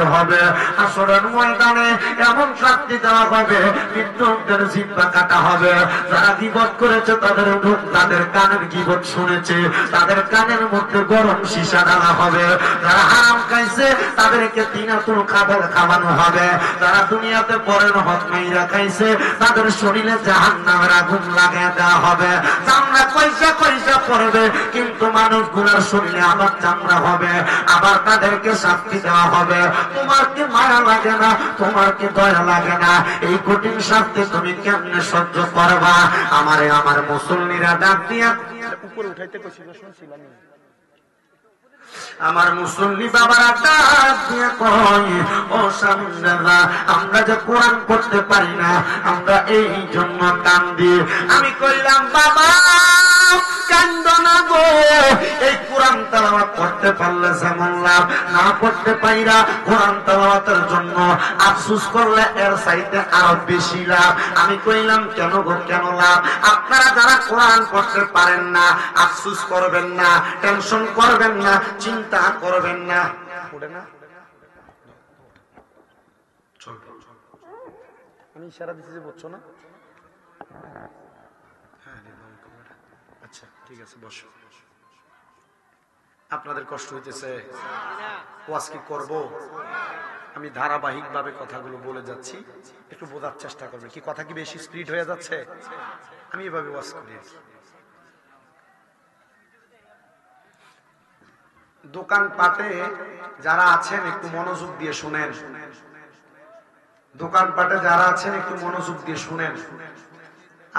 হাজির হবে। হাসরের ময়দানে এমন শাস্তি দেওয়া হবে, মৃত্যুদের জিহ্বা কাটা হবে। যারা গীবত করেছে তাদের কানের গীবত শুনেছে, তাদের কানের মধ্যে গরম সীসা ডালা হবে। যারা হারাম খাইছে তাদেরকে তিনাতুল খাবার খাওয়ানো হবে। যারা দুনিয়াতে পরের হক মাইরা খাইছে তাদের শরীরে জাহান্নামের আগুন লাগায় দেওয়া হবে। চামড়া কইসা কইসা পড়বে, কিন্তু মানুষগুলোর শরীরে আবার চামড়া হবে, আবার তাদেরকে শাস্তি দেওয়া হবে। তোমার কি মায়া লাগে না? তোমার কি দয়া লাগে না? এই কঠিন শাস্তি তুমি কেমনে সহ্য করবা? আমার মুসল্লিরা ডাক দিয়া উপরে উঠাইতে কইছিল, শুনছিলাম। আমার মুসল্লি বাবারা ডাক দিয়ে কয়, ও সামনেরা, আমরা যে কোরআন পড়তে পারি না, আমরা এই জন্য কান্দি। আমি কইলাম, বাবা কান্দ না গো, এই কোরআন তেলাওয়াত করতে পারলে যেমন লাভ, না পড়তে পাইরা কোরআন তেলাওয়াতের জন্য আফসোস করলে এর চাইতে আরো বেশি লাভ। আমি কইলাম, কেন গো, কেন লাভ? আপনারা যারা কোরআন পড়তে পারেন না, আফসোস করবেন না, টেনশন করবেন না, চিন্তা করবেন না। আমি ইশারা দিচ্ছি যে বুঝছো না? আচ্ছা ঠিক আছে, বসো। আপনাদের কষ্ট হইতেছে? ওয়াজ কি করবো? আমি ধারাবাহিক ভাবে কথাগুলো বলে যাচ্ছি, একটু বোঝার চেষ্টা করবেন। কি কথা কি বেশি স্পিড হয়ে যাচ্ছে? আমি এভাবে ওয়াজ করি। দোকানপাটে যারা আছেন একটু মনোযোগ দিয়ে শুনেন। দোকানপাটে যারা আছেন একটু মনোযোগ দিয়ে শুনেন।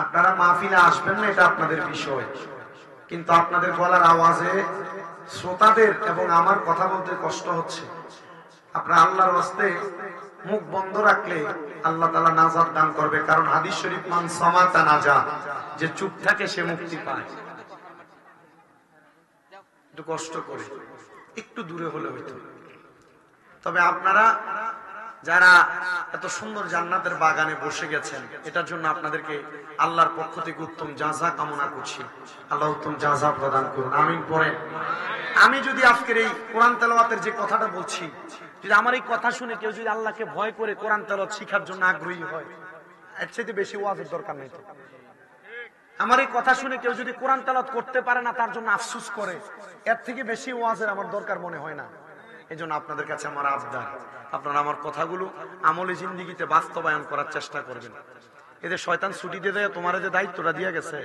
আপনারা মাহফিলে আসবেন না, এটা আপনাদের বিষয়, কিন্তু আপনাদের গলার আওয়াজে শ্রোতাদের এবং আমার কথা বলতে কষ্ট হচ্ছে। আপনারা আল্লাহর ওয়াস্তে মুখ বন্ধ রাখলে আল্লাহ তাআলা নাজাত দান করবে, কারণ হাদিস শরীফ, মান সামাতা নাজা, যে চুপ থাকে সে মুক্তি পায়। একটু কষ্ট করে, একটু দূরে হলে হইতো। তবে আপনারা যারা এত সুন্দর জান্নাতের বাগানে বসে গেছেন, এটার জন্য আপনাদেরকে আল্লাহর পক্ষ থেকে উত্তম জাযা কামনা করছি। আল্লাহ উত্তম জাযা প্রদান করুন, আমিন পড়ে। আমি যদি আজকের এই কোরআন তেলাওয়াতের যে কথাটা বলছি, যদি আমার এই কথা শুনে কেউ যদি আল্লাহকে ভয় করে কোরআন তেলাওয়াত শিখার জন্য আগ্রহী হয়, এর চাইতে বেশি ওয়াজের দরকার নেই। আমার এই কথা শুনে কেউ যদি কোরআন তেলাওয়াত করতে পারে না, তার জন্য আফসোস করে, এর থেকে বেশি ওয়াজের আমার দরকার মনে হয় না। এই জন্য আপনাদের কাছে আমার আবদার, আপনারা আমার কথাগুলো আমলে জিন্দিগিতে বাস্তবায়ন করার চেষ্টা করবেন। এদের শয়তান ছুটি দিয়ে দেয়, তোমার যে দায়িত্বটা দিয়ে গেছে,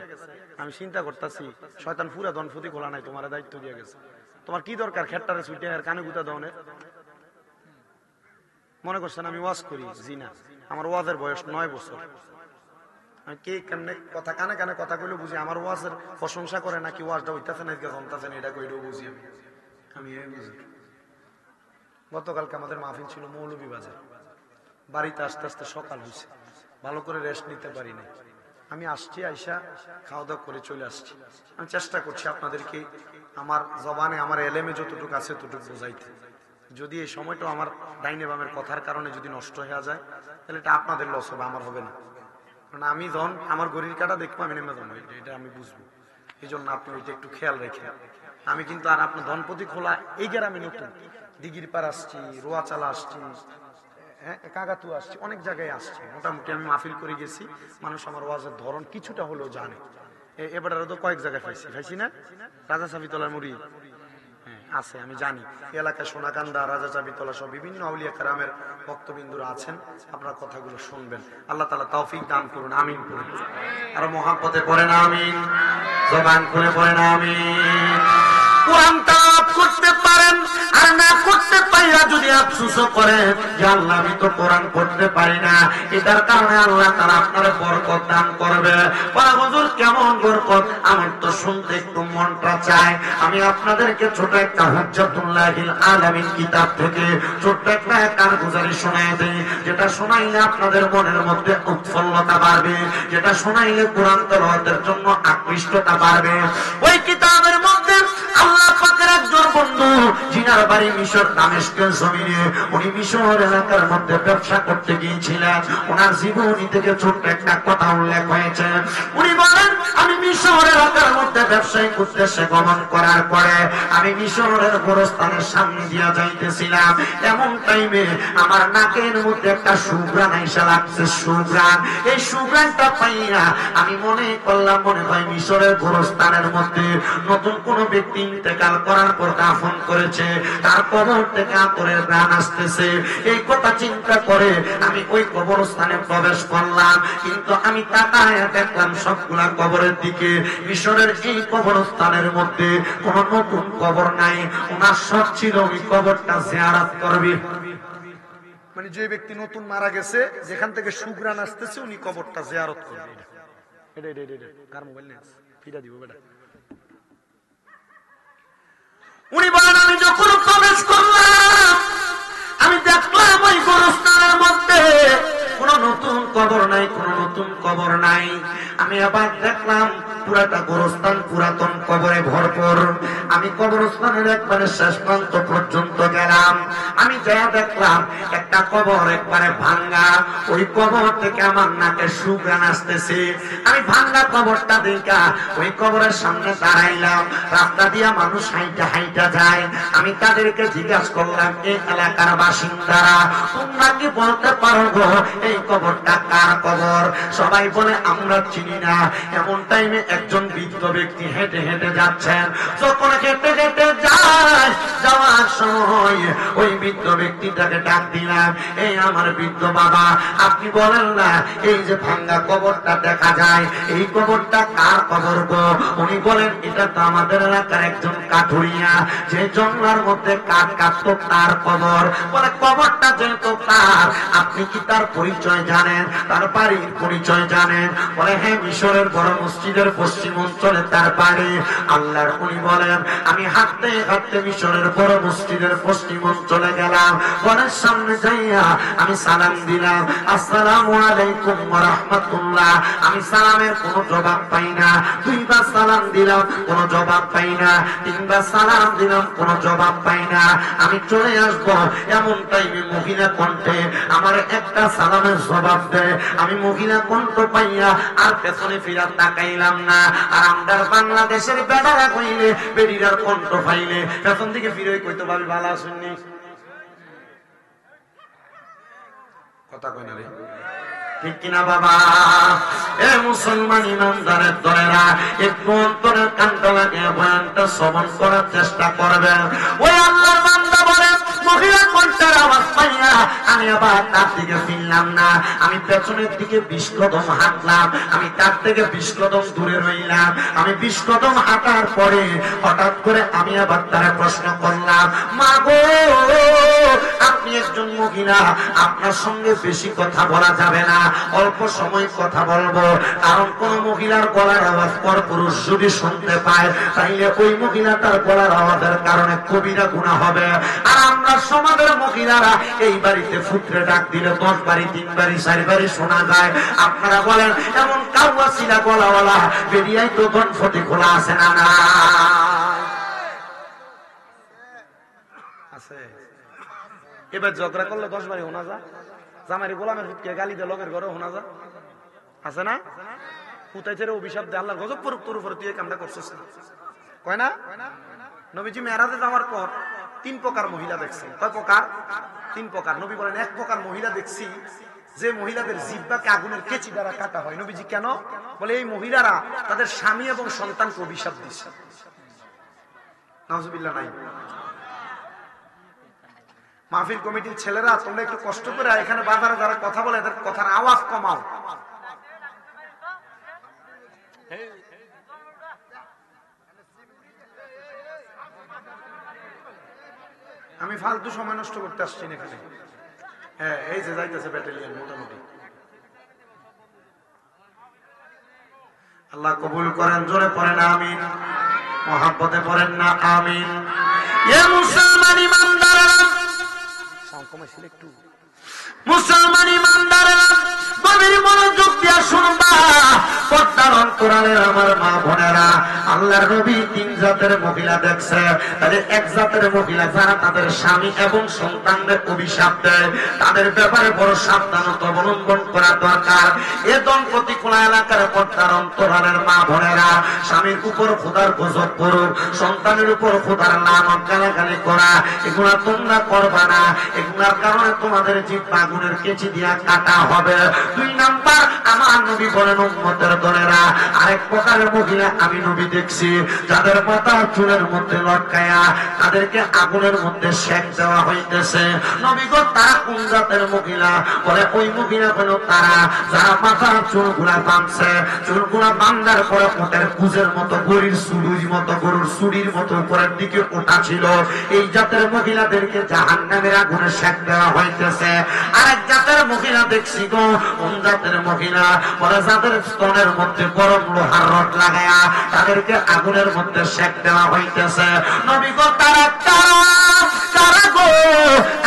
আমি চিন্তা করতেছি শয়তান পুরা দনফুতি খোলা নাই, তোমার দায়িত্ব দিয়ে গেছে। তোমার কি দরকার খেট্টারে ছুটে আর কানে গুতা দনের? মনে করছেন আমি ওয়াজ করি? জি না, আমার ওয়াজের বয়স 9 বছর। আমি কে কেমনে কথা কানে কানে কথা কইলে বুঝি আমার ওয়াজের প্রশংসা করে নাকি ওয়াজটা হইতেছে না, জমতেছে না, এটা কইলেও বুঝি আমি এই বুঝি। গতকালকে আমাদের মাহফিল ছিল মৌলভীবাজার, বাড়িতে আস্তে আস্তে সকাল হয়েছে, ভালো করে রেস্ট নিতে পারি না। আমি আসছি, আইসা খাওয়া দাওয়া করে চলে আসছি। আমি চেষ্টা করছি আপনাদেরকে আমার জবানে, আমার এলেমে যতটুকু আছে ততটুকু বোঝাইতে। যদি এই সময়টা আমার ডাইনে বামের কথার কারণে যদি নষ্ট হয়ে যায়, তাহলে এটা আপনাদের লস হবে, আমার হবে না। কারণ আমি যখন আমার গরির কাটা দেখবো আমি নেমে যাবো, এটা আমি বুঝবো। এই জন্য আপনি ওইটা একটু খেয়াল রেখে। আমি কিন্তু আর আপনার ধনপতি খোলা এই গ্রামে নতুন, দিঘির পার আসছি, রোয়াচালা আসছি, কাগাতু আসছি, অনেক জায়গায় আসছি। মোটামুটি আমি মাহফিল করে গেছি, মানুষ আমার ওয়াজের ধরন কিছুটা হলেও জানে। এবার তো কয়েক জায়গায় খাইছি না, রাজা চাবিতলার মুড়ি আছে, আমি জানি। এলাকায় সোনাকান্দা, রাজা চাবিতলা সব বিভিন্ন আউলিয়া কেরামের ভক্তবিন্দুরা আছেন, আপনারা কথাগুলো শুনবেন। আল্লাহ তাআলা তৌফিক দান করুন, আমিন করুন। আর মহাব্বতে পড়েন আমিন, জবান খুলে পড়েন আমিন। কোরআন তেলাওয়াত করতে পারেন আর না করতে পাইরা যদি আফসোস করে যে আল্লাহ আমি তো কোরআন পড়তে পারি না, এটার কারণে আল্লাহ তাআলা আপনার বরকত দান করবে। বলে হুজুর কেমন বরকত? আমার তো শুনতে একটু মনটা চায়। আমি আপনাদেরকে ছোট একটা হুজ্জাতুল্লাহিল আলামিন কিতাব থেকে ছোট্ট একটা কারগুজারি শোনায় দেই, যেটা শোনাইলে আপনাদের মনের মধ্যে উৎফুল্লতা বাড়বে, যেটা শোনাইলে কোরআন তেলাওয়াতের জন্য আকৃষ্টতা বাড়বে। ওই কিতাবের মধ্যে আল্লাহ পাকের একজন বন্ধু জিনার বাড়ি মিশর দামেস্কের জমিনে। উনি মিশর এলাকার মধ্যে ব্যবসা করতে গিয়েছিলেন। ওনার জীবনী থেকে ছোট্ট একটা কথা উল্লেখ হয়েছে। উনি বলেন, আমি মিশর এলাকার মধ্যে ব্যবসায়িক উদ্দেশ্যে গমন করার পরে আমি মিশরের গোরস্থানের সামনে দিয়া যাইতেছিলাম। এমন টাইমে আমার নাকের মধ্যে একটা সুঘ্রাণ আইসা লাগছে, সুঘ্রাণ। এই সুঘ্রাণটা পাইয়া আমি মনে করলাম, মনে হয় মিশরের গোরস্থানের মধ্যে নতুন কোন ব্যক্তি ইন্তেকাল করার পর দাফন করেছে, তার কবর থেকে আতরের ঘ্রাণ আসতেছে। এই কথা চিন্তা করে আমি ওই কবরস্থানে প্রবেশ করলাম। কিন্তু আমি তাকায় দেখলাম সবগুলা কবরের দিকে। মিশরের এই কবরস্থানের মধ্যে কোন নতুন কবর নাই। ওনার শখ ছিল ওই কবরটা জিয়ারত করবে। মানে যে ব্যক্তি নতুন মারা গেছে, যেখান থেকে সুঘ্রাণ আসতেছে, উনি কবরটা জিয়ারত করবে। কার মোবাইল নেই? ফিরা দিব বেটা। উনি বলেন, আমি যখন প্রবেশ করলাম আমি দেখলাম ওই গোরস্থানের মধ্যে কোন নতুন কবর নাই, কোন নতুন কবর নাই। আমি আবার দেখলাম পুরাটা গোরস্থান পুরাতন কবরে ভরপুর। আমি কবরস্থানের একবারে শেষ প্রান্ত পর্যন্ত গেলাম। আমি যা দেখলাম একটা কবর একবারে ভাঙ্গা। ওই কবর থেকে আমার নাকে সুঘ্রাণ আসতেছে। আমি ভাঙ্গা কবরটা দেখা ওই কবরের সামনে দাঁড়াইলাম। রাস্তা দিয়া মানুষ হাইটা হাইটা যায়। আমি তাদেরকে জিজ্ঞাসা করলাম, এই এলাকার বাসিন্দারা তোমরা কি বলতে পারো গো এই কবরটা কার কবর? সবাই বলে আমরা চিনি না। এমন টাইমে একজন বৃদ্ধ ব্যক্তি হেঁটে হেঁটে যাচ্ছেন। যখন হেঁটে হেঁটে যায়, যাওয়ার সময় ওই বৃদ্ধ ব্যক্তিটাকে ডাক দিলাম, এই আমার বৃদ্ধ বাবা, আপনি বলেন না এই যে ভাঙ্গা কবরটা দেখা যায়, এই কবরটা কার কবর গো? উনি বলেন, এটা তো আমাদের এলাকার একজন কাঠুরিয়া, যে জঙ্গলার মধ্যে কাঠ কাটতো, তার কবর। বলে, কবরটা যেহেতু তার, আপনি কি তার পরিচয় জানেন, তার বাড়ির পরিচয় জানেন? বলে, হ্যাঁ, মিশরের বড় মসজিদের পশ্চিম অঞ্চলে তার বাড়ি। আল্লাহর উনি বলেন, আমি হাঁটতে হাঁটতে মিশরের বড় মসজিদের পশ্চিম অঞ্চলে গেলাম। ঘরের সামনে যাইয়া আমি সালাম দিলাম, আসসালামু আলাইকুম ওয়া রাহমাতুল্লাহ। আমি সালামের কোনো জবাব পাই না। দুইবার সালাম দিলাম, কোনো জবাব পাই না। তিনবার সালাম দিলাম, কোনো জবাব পাই না। আমি চলে আসবো এমন টাইমে মহিলা কণ্ঠে আমার একটা সালামের জবাব দেয়। আমি মহিলা কণ্ঠ পাইয়া আর পেছনে ফিরা তাকাইলাম না। আর আমরা বাংলাদেশের বেটারা কইলে, বেডিরার কণ্ঠ পাইলে পেছন দিকে ফিরে কইতে ভাবি, ভালো আসেননি কথা কই না রে, ঠিক কিনা বাবা? এ মুসলমান ইমানদারের দলেরা, একটু অন্তরের কানটা লাগিয়ে বয়ানটা শ্রবণ করার চেষ্টা করবেন। ওই আল্লাহর বান্দা বলেন, মহিলা কণ্ঠের আওয়াজ পাইয়া আমি আবার তার দিকে ফিরলাম না। আমি পেছনের দিকে 20 কদম হাঁটলাম। আমি তার থেকে 20 কদম দূরে রইলাম। আমি 20 কদম হাঁটার পরে হঠাৎ করে আমি আবার তারা প্রশ্ন করলাম, মা গো, আপনি একজন মহিলা, আপনার সঙ্গে বেশি কথা বলা যাবে না, অল্প সময় কথা বলবো। কারণ কোন মহিলার গলার আওয়াজ পর পুরুষ যদি শুনতে পায়, তাইলে ওই মহিলাটার গলার আওয়াজের কারণে কবিরা গুনাহ হবে। আর আমরা সমাজের মহিলারা এই বাড়িতে ফুটরে ডাক দিলে 10 বাড়ি 3 বাড়ি 4 বাড়ি শোনা যায়। আপনারা বলেন, এমন কাউয়া ছিলা গলাওয়ালা বেরিয়াই তো গনফটি খোলা আছে না? না আছে। এবার ঝগড়া করলে 10 বাড়ি শোনা যা। জামারি গোলামের হুটকে গালি দে লগের ঘরে শোনা যা, আছে না? হুতাইছেরে অভিশাপ দে, আল্লাহর গজব পড়ুক তোর উপরে, তুই এই কামটা করছিস না, কয় না? নবীজি মেরাজে যাওয়ার পর 3 প্রকার মহিলা দেখছেন। কয় প্রকার? 3 প্রকার। নবী বলেন, 1 প্রকার মহিলা দেখছি যে মহিলাদের জিহ্বাকে আগুনের কেচি দ্বারা কাটা হয়। নবীজি কেন? বলে, এই মহিলারা তাদের স্বামী এবং সন্তানকে অভিশাপ দিচ্ছে। নাউজুবিল্লাহ নাই। মাহফিল কমিটির ছেলেরা, তোমরা একটু কষ্ট করে এখানে বাজারে যারা কথা বলে এদের কথার আওয়াজ কমাও। আমি ফালতু সময় নষ্ট করতে আসছি না এখানে। হ্যাঁ, এই যে যাইতেছে ব্যাটালিয়ন মোটামুটি। আল্লাহ কবুল করেন, জোরে পড়েন আমিন, মহাব্বতে পড়েন না আমিন। এ মুসলমান ইমানদাররা, সাউন্ড কমাইছিল একটু। মুসলমান ইমানদাররা, গভীর মনোযোগ দিয়া শুনবা। পর্দার অন্তরালের আমার মা বোনেরা, আল্লাহর নবী তিন জাতের মহিলা দেখছে। তাদের এক জাতের মহিলা যারা তাদের স্বামী এবং সন্তানদের অভিশাপ দেয়, তাদের ব্যাপারে বড় সাবধানতা অবলম্বন করা দরকার। এ দম্পতি খোলা এলাকার পর্দার অন্তরালের মা বোনেরা, স্বামীর উপর খোদার গজব করুক, সন্তানের উপর খোদার লানত গালাগালি করা, এগুলা তোমরা করবা না। এগুলার কারণে তোমাদের জিহ্বা আগুনের কেচি দিয়া কাটা হবে। 2 নাম্বার, আমার নবী বলেন উম্মতের দলেরা, আরেক প্রকারের মহিলা আমি নবী দেখছি যাদের মাথা চুলের মধ্যে লটকায়া তাদেরকে আগুনের মধ্যে সেক দেওয়া হইতেছে। নবী গো, তারা কোন জাতের মহিলা? বলে ওই মহিলা হলো তারা যারা মাথার চুলগুলা বাঁধছে, চুলগুলা বাঁধার পরে ওটের কুজের মতো, গরুর চুড়ির মতো, গরুর চুড়ির মতো উপরের দিকে ওঠা ছিল। এই জাতের মহিলাদেরকে জাহান্নামের আগুনে সেক দেওয়া হইতেছে। আরেক জাতের মহিলা দেখছি গো, কোন জাতের মহিলা? বলে যাদের স্তনের মধ্যে গরম লোহার রড লাগায়া তাদেরকে আগুনের মধ্যে সেক দেওয়া হইতেছে। নবী গো, তারা তারা গো,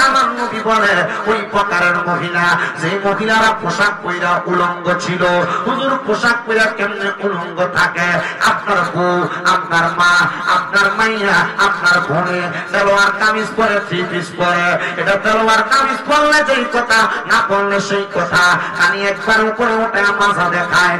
আমার নবী বলে ওই প্রকারের মহিলা যে মহিলারা পোশাক পইরা উলঙ্গ ছিল। হুজুর, পোশাক পইরা কেমনে উলঙ্গ থাকে? আপনার বউ, আপনার মা, আপনার মাইয়া, আপনার বোনে তেলোয়ার কামিজ পরে, 3 পিস পরে। এটা তেলোয়ার কামিজ পরলে যেই কথা, না পরলে সেই কথা। খানি একবার উপরে ওঠে মাজা দেখায়,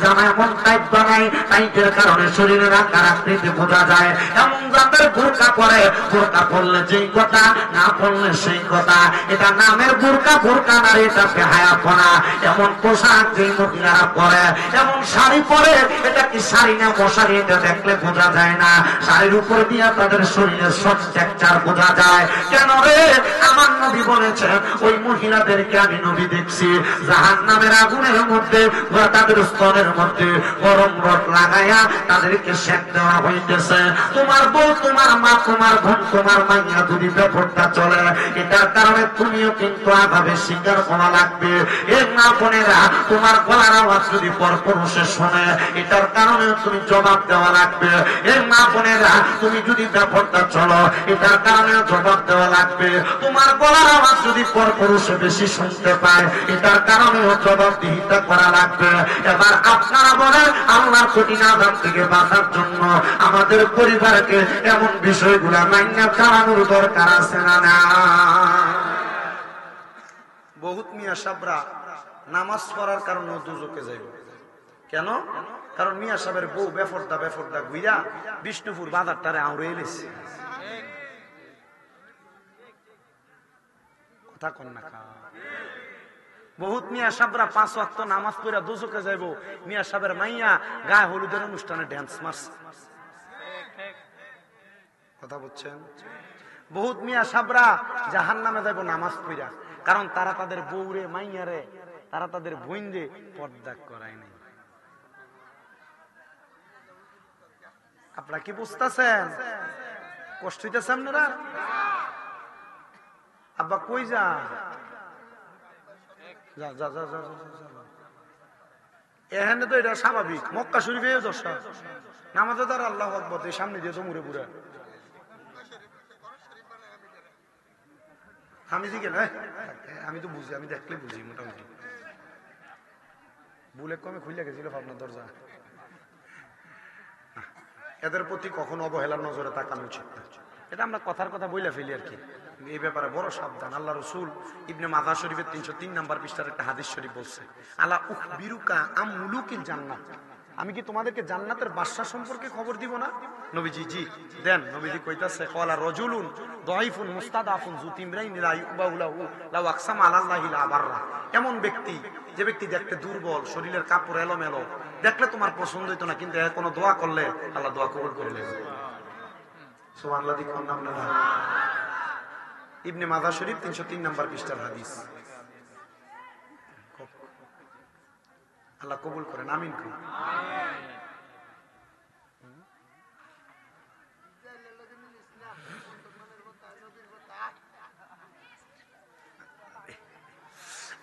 জামা এমন টাইট বানায়, টাইটের কারণে শরীরের আকার আকৃতি বোঝা যায়। এমন জাতের বোরকা পরে, বোরকা পরলে যেই কথা, না পরলে সেই কথা। এটা নামের বোরকা, বোরকা না, এটা বেহায়াপনা। এমন পোশাক যেই মহিলারা পরে, এমন শাড়ি পরে, এটা কি শাড়ি না মশারি, এটা দেখলে বোঝা যায় না। শাড়ির উপর দিয়া তাদের শরীরের সব টেকচার বোঝা যায়। কেন রে? আমার নবী বলেছেন ওই মহিলাদেরকে আমি নবী দেখছি জাহান্নামের আগুনের মধ্যে, তাদের স্তনের মধ্যে গরম রড লাগাইয়া তাদেরকে সেক দেওয়া হইতেছে। তোমার বউ, তোমার মা, তোমার বোন, তোমার মাইয়া যদি ব্যাপারটা চলে, এটার কারণে তুমিও কিন্তু আভাবে শিকার করা লাগবে। এর মা বোনেরা, তোমার গলার আওয়াজ যদি পরপুরুষে শোনে, এটার কারণে তুমি জবাব দেওয়া লাগবে। এর মা বোনেরা, তুমি যদি ব্যাপারটা চলো, এটার কারণে জবাব দেওয়া লাগবে। তোমার গলার আওয়াজ যদি পরপুরুষে বেশি শুনতে পায়, এটার কারণেও জবাবদিহিতা করা লাগবে। এবার আপনারা বলেন, আল্লাহর কঠিন আযাব থেকে বাঁচার জন্য আমাদের পরিবারকে এমন বিষয়গুলা মাইনা চালানোর দরকার আছে না? না। বহুত মিয়া সাবরা নামাজ পড়ার কারণে দুজকে যাইব। কেন? কারণ মিয়া সাহেবের বউ বেফরদা গুইরা বিষ্ণুপুর বাজারটারে আউড়ে এলেছে। কথা কন না। বহুত মিয়া সাহেবরা 5 ওয়াক্ত নামাজ পড়া দুজকে যাইব, মিয়া সাহেবের মাইয়া গায়ে হলুদের অনুষ্ঠানে ড্যান্স মারছে। কথা বুঝছেন? বহুত মিয়া সাহেবরা জাহান্নামে যাইব নামাজ পড়া, কারণ তারা তাদের বউরে, মাইয়ারে, তারা তাদের বোনরে পর্দা করায় নাই। আপনারা কি বুঝতেছেন? কষ্ট হইতেছে আপনারা? আব্বা কই যা? এখানে তো এটা স্বাভাবিক। মক্কা শরীফে দশা নামাজে তার আল্লাহু আকবার সামনে দিয়ে তো মুড়ে পুরা আমি দিকে না, আমি তো বুঝি, আমি দেখলে বুঝি মোটামুটি। বুলে কমে খুলে গেছিল আপনার দরজা। এদের প্রতি কখনো অবহেলার নজরে তাকানো উচিত না। এটা আমরা কথার কথা বইলা ফেলি আর কি। এই ব্যাপারে বড় সাবধান। আল্লাহ রসুল ইবনে মাজাহ শরীফের 303 নম্বর পৃষ্ঠার একটা হাদিস শরীফ বলছে, আলা উখবিরুকা আম মুলুকিল জান্নাত, আমি কি তোমাদেরকে জান্নাতের বাদশা সম্পর্কে খবর দিব না? নবীজি জি দেন। নবীজি কইতাছে, ক্বালা রাজুলুন দাঈফুন মুস্তাদাফুন যু তিমরাইন লা ইউবাহু লাহু লাউ আকসামা আলাল্লাহি লা বাররা। এমন ব্যক্তি, যে ব্যক্তি দেখতে দুর্বল, শরীরের কাপড় এলোমেলো, দেখলে তোমার পছন্দ হইতো না, কিন্তু কোনো দোয়া করলে আল্লাহ দোয়া কবুল করে নেবে। সুবহানাল্লাহ। দেখুন আপনারা, ইবনে মাজাহ শরীফ 303 নম্বর পৃষ্ঠার হাদিস। আল্লাহ কবুল করেন, আমিন করুন।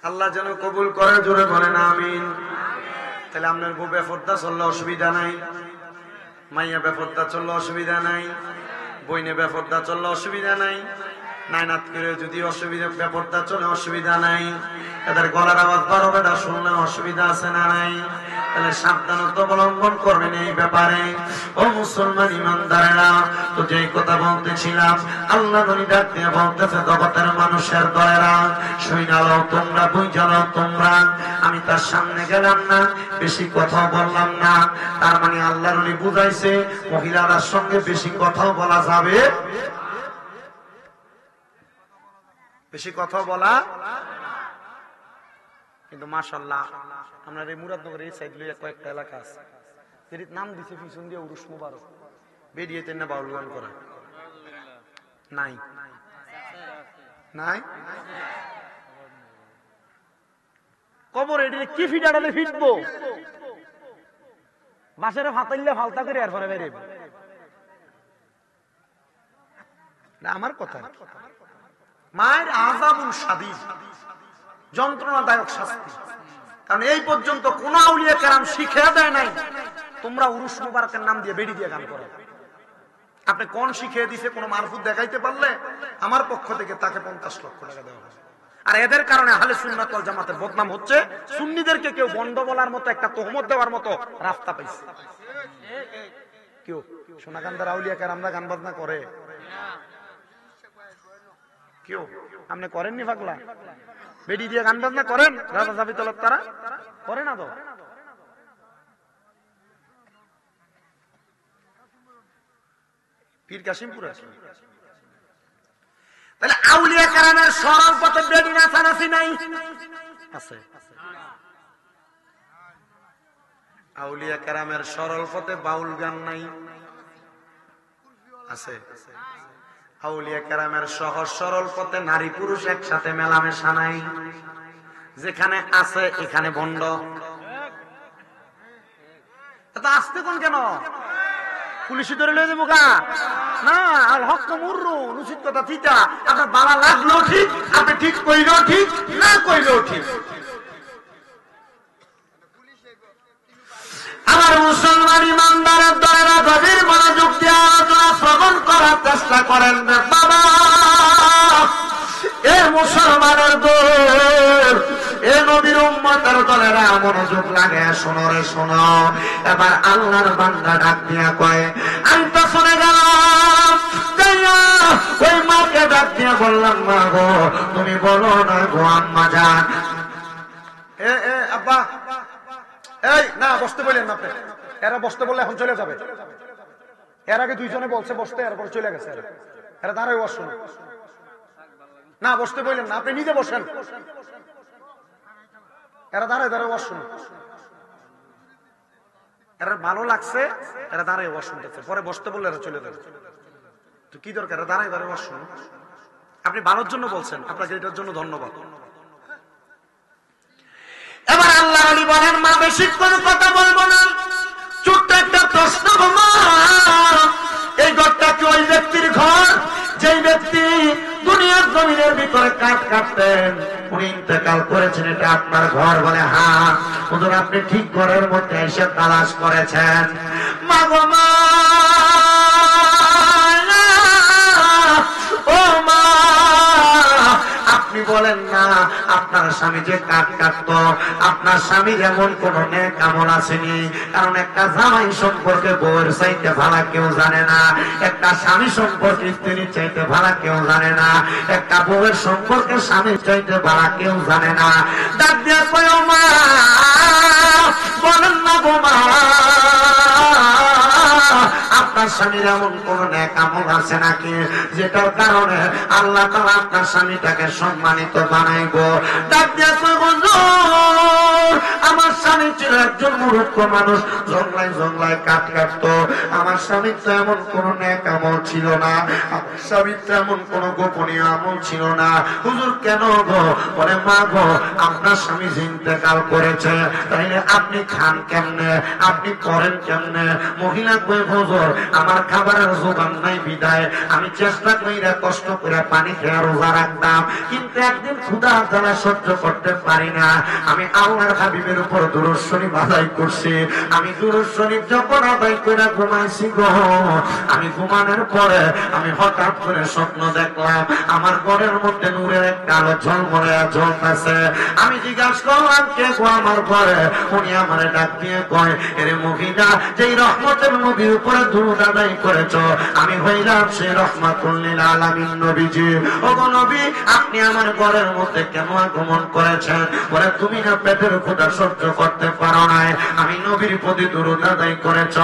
আল্লাহ যেন কবুল করে, জোরে বলেন আমিন। তাহলে আপনার বউ বেপরদা চললে অসুবিধা নাই, মাইয়া বেপরদা চললে অসুবিধা নাই, বইনে বেপরদা চললে অসুবিধা নাই, নাইনাত করে যদি অসুবিধা বেপরদা চলে অসুবিধা নাই, এদের গলার আওয়াজ 12 বেটা শুনলে অসুবিধা আছে না নাই? তাহলে সাবধানতা অবলম্বন করবেন এই ব্যাপারে। ও মুসলমান ইমানদারেরা, তো যেই কথা বলতেছিলাম, আল্লাহ নবী ডাক দিয়ে বলতেছে, জগতের মানুষের দয়েরা শুইনালো তোমরা, বুঝালো তোমরা। আমি তার সামনে গেলাম না, বেশি কথা বললাম না। তার মানে আল্লাহ নবী বুঝাইছে মহিলাদের সঙ্গে বেশি কথাও বলা যাবে, বেশি কথা বলা। কিন্তু মাশাআল্লাহ আমরা এই মুরাদনগর এই সাইড লইয়া কয়েকটা এলাকা আছে, এর নাম দিছে পিছন দিয়ে উরুস মুবারক, বেরিয়েতে না বাউল গান করা নাই নাই কবর এটি কি ফিটাটাতে ফিটবো, বাসের ফাতাইলে ফালতা করে এরপরে বেরিয়ে আমার কথা। মায়ের আযাবুন শাদীদ, যন্ত্রণাদায়ক শাস্তি। কারণ এই পর্যন্ত কোন আউলিয়া কেরাম শিখে দেয় নাই তোমরা উরুস মুবারকের নাম দিয়ে বেড়ি দিয়ে গান করো। আপনি কোন শিখিয়ে দিছে কোন মারফুত দেখাইতে পারলে আমার পক্ষ থেকে তাকে 50 লক্ষ টাকা দেওয়া হবে। আর এদের কারণে আহলে সুন্নাত ওয়াল জামাতের বদনাম হচ্ছে, সুন্নিদেরকে কেউ বন্ড বলার মতো একটা তহমত দেওয়ার মতো রাস্তা পাইছে। কেউ সোনাকান্দার আউলিয়া কেরামরা গান বাজনা করে, কেউ আপনি করেননি পাগলা? বেডি দিয়ে গান বাজনা করেন? রাজা জাবিতলত তারা করে না তো। পীর কাশিমপুর আছে, তাহলে আউলিয়া কেরামের সরল পথে বেডি নাচানাচি নাই আছে? আউলিয়া কেরামের সরল পথে বাউল গান নাই আছে? আউলিয়া কেরামের সহজ সরল পথে নারী পুরুষ একসাথে মেলামেশা নাই। যেখানে আছে এখানে বন্ড। আসতে কোন কেন পুলিশে ধরে লয়ে দেবো গা না? আর হক তো মুররু উচিত কথা থিতা। আপনার বালা লাগলো ঠিক, আপনি ঠিক কইলেও ঠিক, না কইলেও ঠিক। আমার মুসলমান ইমানদারের দ্বারা গভীর মনোযোগ দিয়ে আলোচনা শ্রবণ করার চেষ্টা করেন বাবা। এ মুসলমানের দল, এ নবীর উম্মতের দলেরা মনোযোগ লাগে, শোনো রে শোনো। এবার আল্লাহর বান্দা ডাক দিয়া কয়, আমি তো শুনে গেলাম, ওই মাকে ডাক দিয়া বললাম, মা গো তুমি বলো না গো আম্মা জান। এ আব্বা, এই না বসতে বললেন না আপনি। এরা বসতে বললে এখন চলে যাবে। এর আগে দুইজনে বলছে বসতে, এরপরে চলে গেছে। এরা দাঁড়ায় বসুন না, বসতে বললেন না, আপনি নিজে বসেন। এরা দাঁড়ায় দাঁড়ায় বসুন। এরা ভালো লাগছে, এরা দাঁড়ায় বসুন। পরে বসতে বললে এরা চলে যাবে। তো কি দরকার? এরা দাঁড়ায় দাঁড়ায় বসুন। আপনি ভালোর জন্য বলছেন, আপনাকে এটার জন্য ধন্যবাদ। এবার আল্লাহ আলী বলেন, মা বেশি কোনো কথা বলবো না, ছোট্ট একটা প্রশ্ন। এই ঘরটা কি ওই ব্যক্তির ঘর যেই ব্যক্তি দুনিয়ার জমিনের ভিতরে কাঠ কাটতেন, উনি ইন্তেকাল করেছেন, এটা আপনার ঘর? বলে হ্যাঁ। হুজুর আপনি ঠিক ঘরের মধ্যে এসে তালাশ করেছেন। মা গো মা, ও মা, আপনি বলেন না আপনার স্বামী যে কাঠ কাটতো, আপনার স্বামীর এমন কোন নেক আমল আসেনি? কারণ একটা জামাই সম্পর্কে বউয়ের চাইতে ভালো কেউ জানে না, একটা স্বামী সম্পর্কে স্ত্রীর চাইতে ভালো কেউ জানে না, একটা বউয়ের সম্পর্কে স্বামীর চাইতে ভালো কেউ জানে না। ডাক দিয়া কয়, ও মা বলেন না গো মা, আপনার স্বামীর এমন কোন নেক আমল আছে নাকি যেটার কারণে আল্লাহ তাআলা আপনার স্বামীটাকে সম্মানিত বানাইবো? ডাক দিয়া কই, হুজুর আমার স্বামী ছিল একজন মূর্খ মানুষ, জঙ্গলায় জঙ্গলায় কাঠ কাটতো। আমার স্বামীর তো এমন কোন নেক আমল ছিল না, আমার স্বামীর তো এমন কোন গোপনীয় আমল ছিল না। হুজুর কেন গো? বলে মা গো, আপনার স্বামী ইন্তেকাল করেছে, তাইলে আপনি খান কেমনে, আপনি করেন কেমনে? মহিলা কই, হুজুর আমার খাবারের জোগান নাই বিদায় আমি চেষ্টা কইরা কষ্ট করে পানি খেয়ে রোজা রাখতাম, কিন্তু একদিন ক্ষুধা জ্বালা সহ্য করতে পারি না, আমি আল্লাহর হাবিবের উপর দুরূদ শরীফ আদায় করছি। আমি দুরূদ শরীফ যখন আদায় করে ঘুমাইছি গো, আমি ঘুমানোর পরে আমি হঠাৎ করে স্বপ্ন দেখলাম আমার ঘরের মধ্যে নূরের একটা আলো ঝলমলে জ্বলতেছে। আমি জিজ্ঞাসা করলাম কে গো আমার ঘরে? উনি আমারে ডাক দিয়ে কয়, এরে মহিলা, যেই রহমতের নবীর উপরে দুরূদ আদায় করেছ আমি হইলাম সেই রহমাতুল লিল আলামিন নবীজি। ওগো নবী, আপনি আমার ঘরের মধ্যে কেন আগমন করেছেন? বলে তুমি না পেটের ক্ষুধা সহ্য করতে পারো নাই, আমি নবীর প্রতি দুরূদ আদায় করেছ।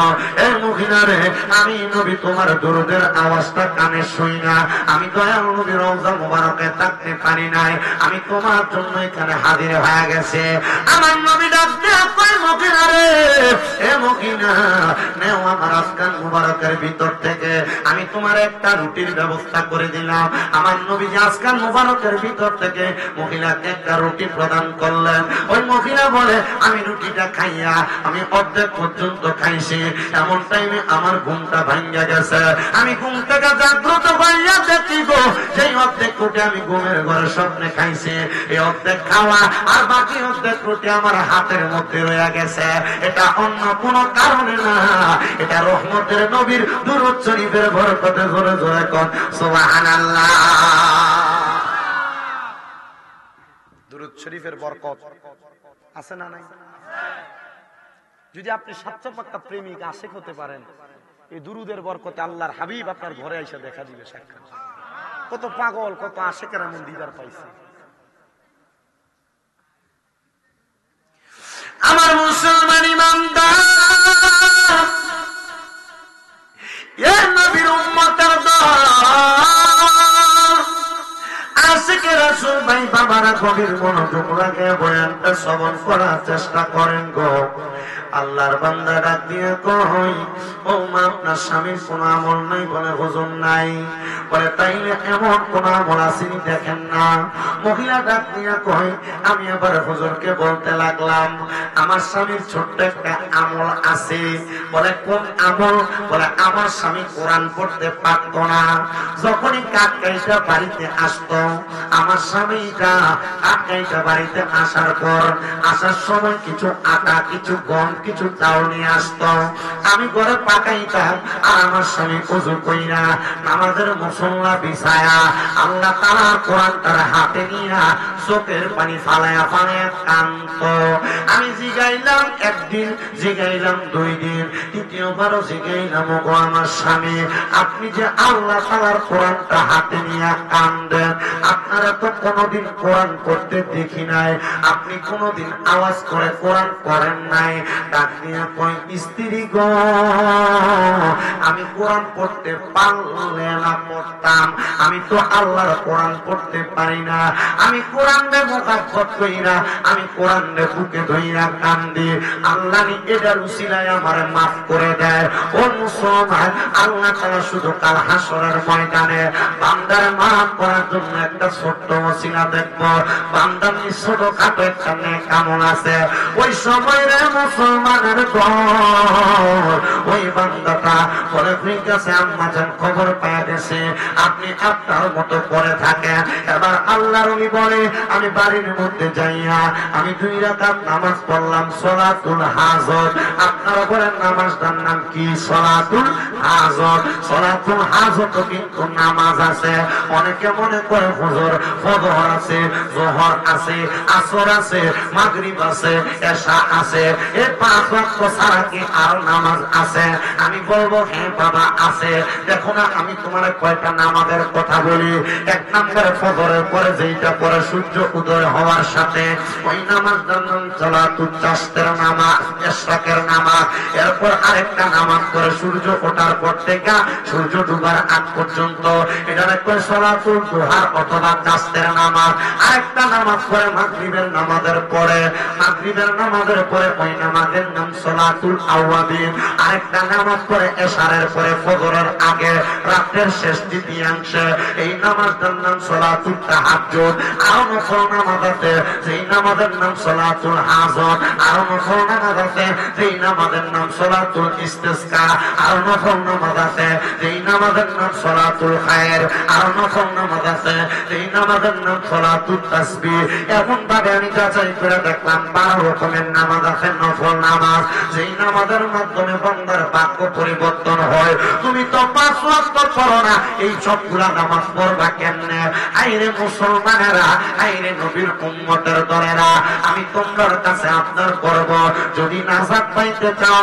এই মহিলা রে, আমি নবী তোমার দুরূদের আওয়াজটা কানে শুই না, আমি দয়াল নবীর রওজা মুবারকে থাকতে পারি নাই, আমি তোমার জন্য এখানে হাজির হয়ে গেছে। আমার নবী ডাক দিয়ে কয়, মহিলা রে, এ মহিলা, নেও আমার আজকাল মুবারকের ভিতর থেকে আমি তোমার একটা রুটির ব্যবস্থা করে দিলাম। আমার নবী আজকাল মুবারকের ভিতর থেকে মহিলাকে একটা রুটি প্রদান করলেন। ওই মহিলা বলে, আমি রুটিটা খাইয়া আমি অর্ধেক পর্যন্ত খাইছি, এমন টাইমে আমার ঘুমটা ভাঙ্গা গেছে। আমি ঘুম থেকে জাগ্রত হইয়া দেখি গো, সেই অর্ধেক রুটি আমি ঘুমের ঘরে স্বপ্নে খাইছি, এই অর্ধেক খাওয়া আর বাকি অর্ধেক রুটি আমার হাতের মধ্যে রয়ে গেছে। এটা অন্য কোনো কারণে না, এটা রহমতের নবীর দুরূদ শরীফের বরকতে। জোরে জোরে কোন সুবহানাল্লাহ। দুরূদ শরীফের বরকত আছে না নাই? যদি আপনি সাচ্চা পাক্কা প্রেমিক আশিক হতে পারেন, এই দুরূদের বরকতে আল্লাহর হাবিব আপনার ঘরে এসে দেখা দিবে সাক্ষাৎ। কত পাগল, কত আশিকের এমন দিদার পাইছে। আমার মুসলমান ইমানদার, এ নবীর উম্মতের দল, আশিকে রাসূল ভাই বাবারা গভীর মনোযোগ লাগে বয়ানটা শ্রবণ করার চেষ্টা করেন গো। আল্লাহর বান্দা ডাক দিয়ে কই, ও মা, আপনার স্বামীর কোন আমল নাই? বলে হুজুর নাই। বলে তাইলে এমন কোন আমল আসেনি দেখেন না। মহিলা ডাক দিয়ে কই, আমি আবার হুজুরকে বলতে লাগলাম আমার স্বামীর ছোট্ট একটা আমল আছে। বলে কোন আমল? বলে আমার স্বামী কোরআন পড়তে পারতো না। যখনই কাককাইটা বাড়িতে আসতো, আমার স্বামীটা কাককাইটা বাড়িতে আসার পর আসার সময় কিছু আটা, কিছু গম, কিছু চাউল নিয়ে আসতো, আমি ঘরে পাকাইতাম। আর আমার স্বামী ওযু কইরা নামাজের মুসল্লা বিছায়া আল্লাহ তাআলার কোরআন তার হাতে নিয়া চোখের পানি ফালায়া ফালায়া কাঁদতো। আমি জিগাইলাম একদিন, জিগাইলাম 2 দিন, তৃতীয়বারও জিগাইলাম, গো আমার স্বামী, আপনি যে আল্লাহ তাআলার কোরআনটা হাতে নিয়ে কাঁদেন, আপনারা তো কোনোদিন কোরআন করতে দেখি নাই, আপনি কোনোদিন আওয়াজ করে কোরআন করেন নাই। ডাক দিয়ে কই, স্ত্রী গো, আমি কোরআন পড়তে পারলে না পড়তাম, আমি তো আল্লাহর কোরআন পড়তে পারি না। আমি কোরআন রে মোহাব্বত করি না, আমি কোরআন রে বুকে ধইরা কান্দি। আল্লাহ নি এটার উসিলায় আমার মাফ করে দেয়। ও মুসলমান, আল্লাহ তাআলা শুধু কাল হাসরের ময়দানে বান্দার মাফ করার জন্য একটা ছোট্ট ওসিলা দেখব। বান্দার ছোট খাটো একটা নেক আমল আছে, ওই সময় রে মুসলমানের দল, ওই বান্দাটা বলে ঠিক আছে আম্মা জান খবর পেয়ে গেছে, আপনি আপনার মতো করে থাকেন। এবার আল্লাহর ওলি বলে, আমি বাড়ির মধ্যে যাইয়া আমি 2 রাকাত নামাজ পড়লাম, সালাতুল হাজত। আপনারা বলেন নামাজটার নাম কি? সালাতুল হাজত। সালাতুল হাজত কিন্তু নামাজ আছে। অনেকে মনে করে হুজুর ফজর আছে, যোহর আছে, আসর আছে, মাগরিব আছে, এশা আছে, এই 5 ওয়াক্ত ছাড়া কি আর নামাজ আছে? আমি বলবো হ্যাঁ বাবা আছে। দেখো না, আমি তোমার কয়টা নামাজের কথা বলি। 1 নম্বরে ফজরের পরে যেইটা পরে সূর্য উদয় হওয়ার সাথে, ওই নামাজটার নাম সালাতুল চাষের নামাজ, ইশরাকের নামাজ। এরপর আরেকটা নামাজ করে সূর্য ওঠার পর থেকে সূর্য ডুবার আগ পর্যন্ত, এটা কয় সালাতুল দুহার অথবা চাষের নামাজ। আরেকটা নামাজ পরে মাগরিবের নামাজের পরে, মাগরিবের নামাজের পরে ওই নামাজ নামাজের নাম সালাতুল আওয়াবিন, আরেকটা নামাজ পড়ে এশারের পরে ফজরের আগে রাতের শেষ তৃতীয়াংশে, এই নামাজটার নাম সালাতুল তাহাজ্জুদ। আর নফল নামাজ আছে সেই নামাজের নাম সালাতুল হাজত, আর নফল নামাজ আছে সেই নামাজের নাম সালাতুল ইস্তিসকা, আর নফল নামাজ আছে সেই নামাজের নাম সালাতুল খায়ের, আর নফল নামাজ আছে সেই নামাজের নাম সালাতুল তাসবিহ। এমন ভাবে আমি যাচাই করে দেখলাম 12 রকমের নামাজ আছে নফল নামাজ, সেই নামাজের মাধ্যমে বান্দার ভাগ্য পরিবর্তন হয়। তুমি তো 5 ওয়াক্ত পড়ো না, এই সবগুলা নামাজ পড়বা কেমনে? আইরে মুসলমানেরা, আইরে নবীর উম্মতের দলেরা, আমি তোমার কাছে আপনার করব, যদি নাজাত পাইতে চাও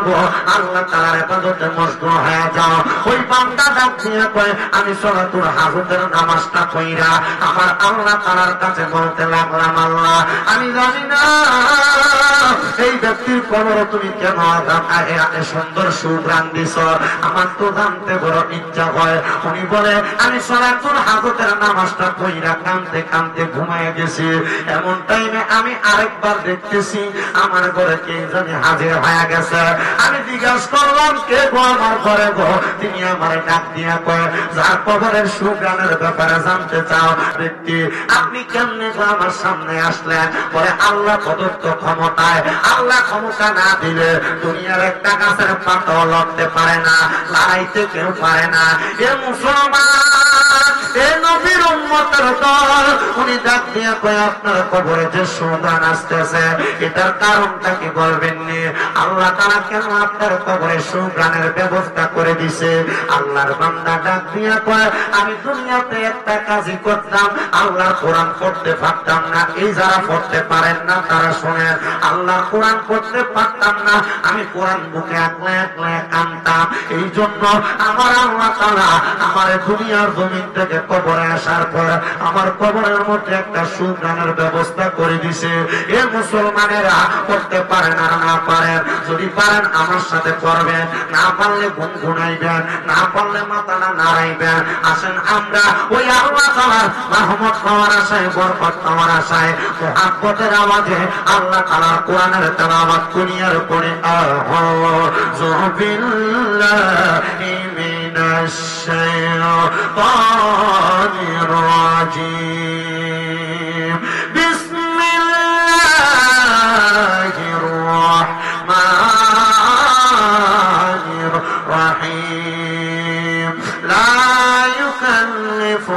আল্লাহ তাআলার ইবাদতে মশগুল হয়ে যাও। ওই বান্দা ডাক দিয়ে কয় আমি সালাতুল হাজতের নামাজটা কইরা আমার আল্লাহ তাআলার কাছে বলতে লাগলাম, আল্লাহ আমি জানি না এই ব্যক্তির কবরে তুমি কেন এত সুন্দর সুগ্রাণ দিছ, আমার তো জানতে বড় ইচ্ছা হয়। উনি বলে আমি সালাতুল হাজতের নামাজটা কইরা কাঁদতে কাঁদতে ঘুমায় গেছি, এমন টাইমে আমি আরেকবার দেখতেছি আমার ঘরে কে জানি হাজির হয়ে গেছে। আমি জিজ্ঞাসা করলাম কে গো আমার ঘরে গো? তিনি আমার ডাক দিয়া কয় যার কবরের সুগ্রাণের ব্যাপারে জানতে চাও ব্যক্তি, আপনি কেমনে গো আমার সামনে আসলেন? বলে আল্লাহ প্রদত্ত ক্ষমতায়, আল্লাহ ক্ষমতা না দিলে দুনিয়ার একটা গাছের পাতাও লড়তে পারে না, লড়াইতে কেউ পারে না। এ মুসলমান, এ নবীর উম্মতের দল, উনি ডাক দিয়ে কয় আপনার কবরে যে সুগ্রাণ আসতেছে এটার কারণটা কি বলবেন নি? আল্লাহ তাআলা কেন আপনার কবরে সুগ্রাণের ব্যবস্থা করে দিছে? আল্লাহর বান্দা ডাক দিয়ে কয় আমি দুনিয়াতে একটা কাজই করতাম, আল্লাহর কোরআন পড়তে পারতাম না। এই যারা পড়তে পারেন না তারা শোনেন, আল্লাহর কোরআন পড়তে পারতাম না, আমি কোরআন বুকে একলা একলা কাঁদতাম। এই জন্য আমার আল্লাহ তাআলা আমার দুনিয়ার জমিন থেকে কবরে আসার পর আমার কবরের মধ্যে একটা সুগ্রাণের ব্যবস্থা করে দিছে। এ মুসলমানেরা করতে পারেন আর না পারেন, যদি পারেন আমার সাথে করবেন, না পারলে গুনগুনাইবেন, না পারলে মাথাটা নাড়াইবেন। আসেন আমরা ওই আল্লাহ তাআলার রহমত পাওয়ার আশায়, বরকত পাওয়ার আশায় মুহাব্বতের আওয়াজে আল্লাহ তাআলার কোরআনের তেলাওয়াত করি আর পড়ি আউযু বিল্লাহি মিনাশ শাইতানির রাজীম। বিসমিল্লাহির রাহমানির রাহিম। লা ইউকাল্লিফুল্লাহু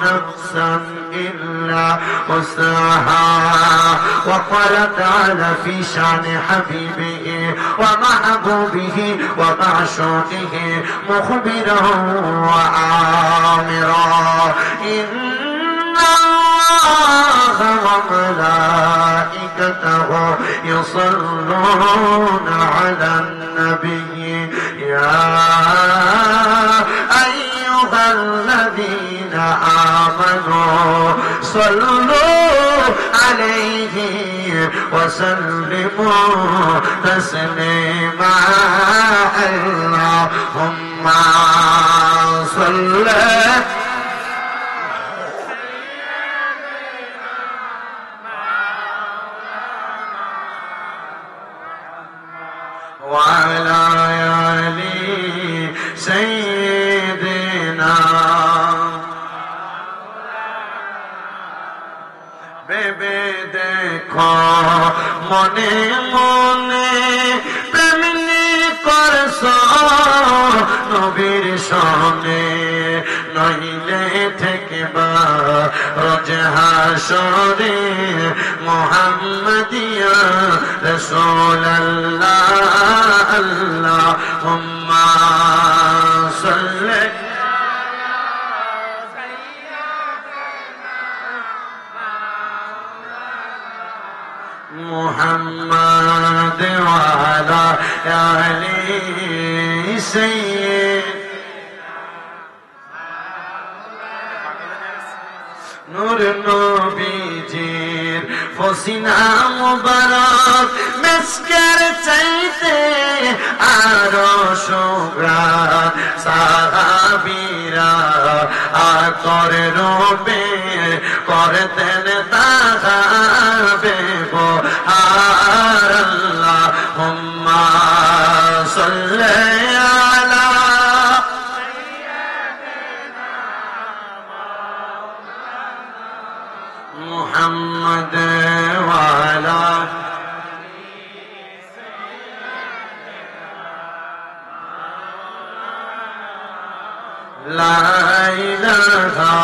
নাফসান ইল্লা وسعها. وقال تعالى في شان حبيبه ومحبوبه ومعشوقه مخبرا وآمرا إن الله وملائكته يصلون على النبي يا أيها الذين آمنوا صلوا عليه وسلموا تسليما اللهم صل وعلى آل سيدنا বেবে দেখো মনে মনে তেমনি করছ নবীর সনে, নইলে থেকে বা রোজ হাসরে মুহাম্মাদিয়া রাসূলুল্লাহ আল্লাহুম্মা সাল্লি محمد وعلى آل سيدنا নূর নবীজির ফসিনা মুবারক মিসকের চাইতে আরো সুগ্রাণ, সাহাবীরা আতর রূপে করতেন তাহার ব্যবহার। আল্লাহ আল্লাহুম্মা সাল্লি আলা মুহাম্মাদ ওয়া আলা লা ইলাহা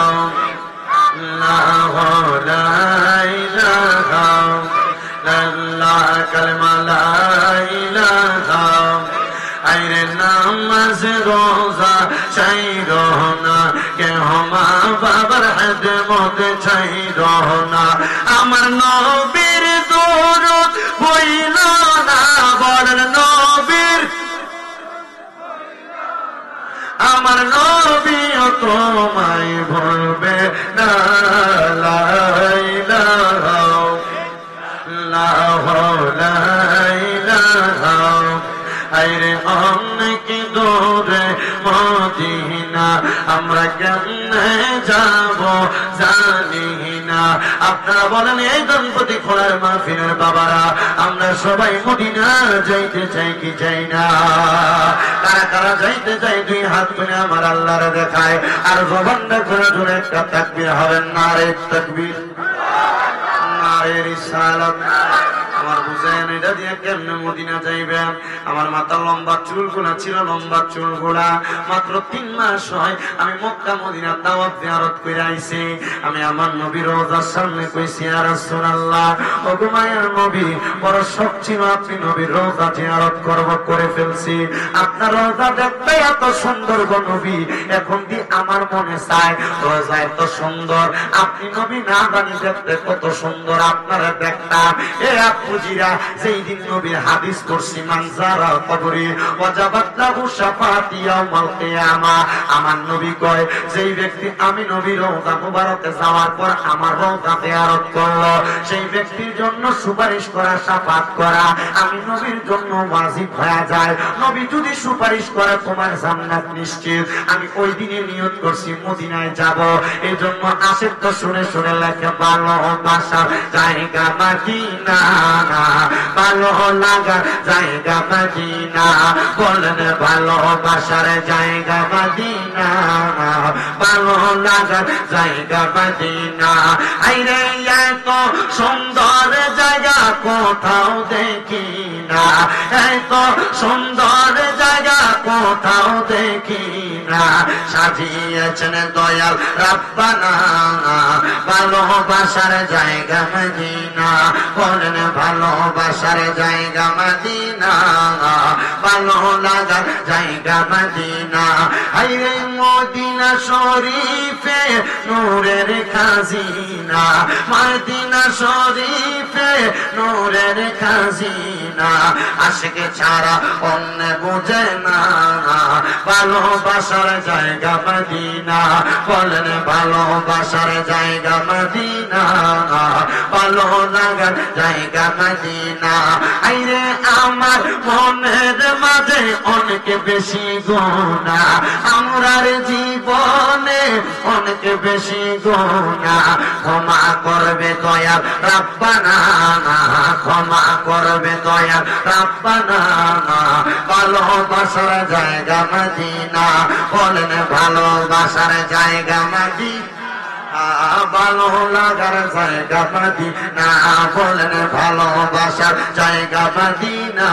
ইল্লাল্লাহ লা ইলাহা ইল্লাল্লাহ কালমা লা ইলাহা আইরে নামাজ রোজা চাইরো না কেহ মা বাবার খেদমত চাইরো না আমার নবীর দরুদ বইল না বলেন নবীর আমার নবীও তোমায় ভুলবে না লা ইলাহা ইল্লাল্লাহ লা ইলাহা আইরে অনেক দূরে মদিনা আমরা কেমনে যাব জানি না আপনারা বলেন এই দম্পতি খোলার মাহফিলের বাবারা আমরা সবাই মদিনা যাইতে চাই কি চাই না কারা কারা যাইতে চাই দুই হাত তুলে আমার আল্লাহরে দেখায় আর জবানটা করে জোরে একটা তাকবীর হবেন নারে তাকবীর নারে রিসালাত আমার বুঝেন এটা দিয়ে কেমনে মদিনা যাইবেন আমার মাথা লম্বা চুলগুলা ছিল লম্বা চুলগুলা মাত্র 3 মাস হয় আমি মক্কা মদিনা দাওয়াত জিয়ারত করে আইছি আমি আমার নবীর রওজার সামনে কইছি ইয়া রাসূলুল্লাহ ও গো মায়ের নবী বড় শখ ছিল আপনি নবীর রওজা জিয়ারত করব করে ফেলছি আপনার রওজা দেখতে এত সুন্দর গো নবী এখন কি আমার মনে চায় রওজা এত সুন্দর আপনি নবী না জানি দেখতে কত সুন্দর আপনারা দেখতাম এ আপুজিরা যেই দিন নবীর হাদিস করছি মানজারা কবরে ওয়াজাবাত লাহু শাফাআতি ইয়াউমাল কিয়ামা আমার নবী কয় যেই ব্যক্তি আমি নবীর রওজা মুবারকে যাওয়ার পর আমার রওজা জিয়ারত করলো সেই ব্যক্তির জন্য সুপারিশ করা শাফাআত করা আমি নবীর জন্য ওয়াজিব হয়ে যায় নবী যদি সুপারিশ করে তোমার জান্নাত নিশ্চিত আমি ওই দিনে নিয়ত করছি মদিনায় যাব এজন্য আসে তো শুনে শুনে লেখে ভালোবাসার জায়গা মদিনা ভালো লাগার জায়গা মদিনা বলেন ভালোবাসার জায়গা মদিনা ভালো লাগার জায়গা মদিনা আইরে এত সুন্দর জায়গা কোথাও দেখি না এত সুন্দর জায়গা কোথাও দেখি না সাজিয়েছেন দয়াল রাব্বানা ভালোবাসার জায়গা মদিনা বলেন ভালোবাসার জায়গা মদিনা ভালো লাগার জায়গা মদিনা আইরে মদিনা শরীফে নূরের খাজিনা মদিনা শরীফে নূরের খাজিনা আশিকে ছাড়া অন্য বুঝে না ভালোবাসার জায়গা মদিনা বলেন ভালোবাসার জায়গা মদিনা ভালো লাগার জায়গা মদিনা আইরে আমার মনের মাঝে অনেক বেশি গুনাহ আমরার জীবনে অনেক বেশি গুনাহ ক্ষমা করবে দয়াল রাব্বানা ক্ষমা করবে দয়াল রাব্বানা ভালোবাসার জায়গা মদিনা বলেন ভালোবাসার জায়গা মদিনা ভালো লাগার জায়গা মদিনা বলেন ভালোবাসার জায়গা মদিনা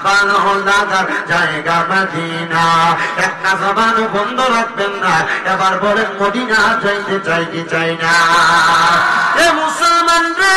ভালো লাগার জায়গা মদিনা একটা জবান বন্ধ রাখবেন না এবার বলেন মদিনা যাইতে চাই কি চাই না এ মুসলমান রে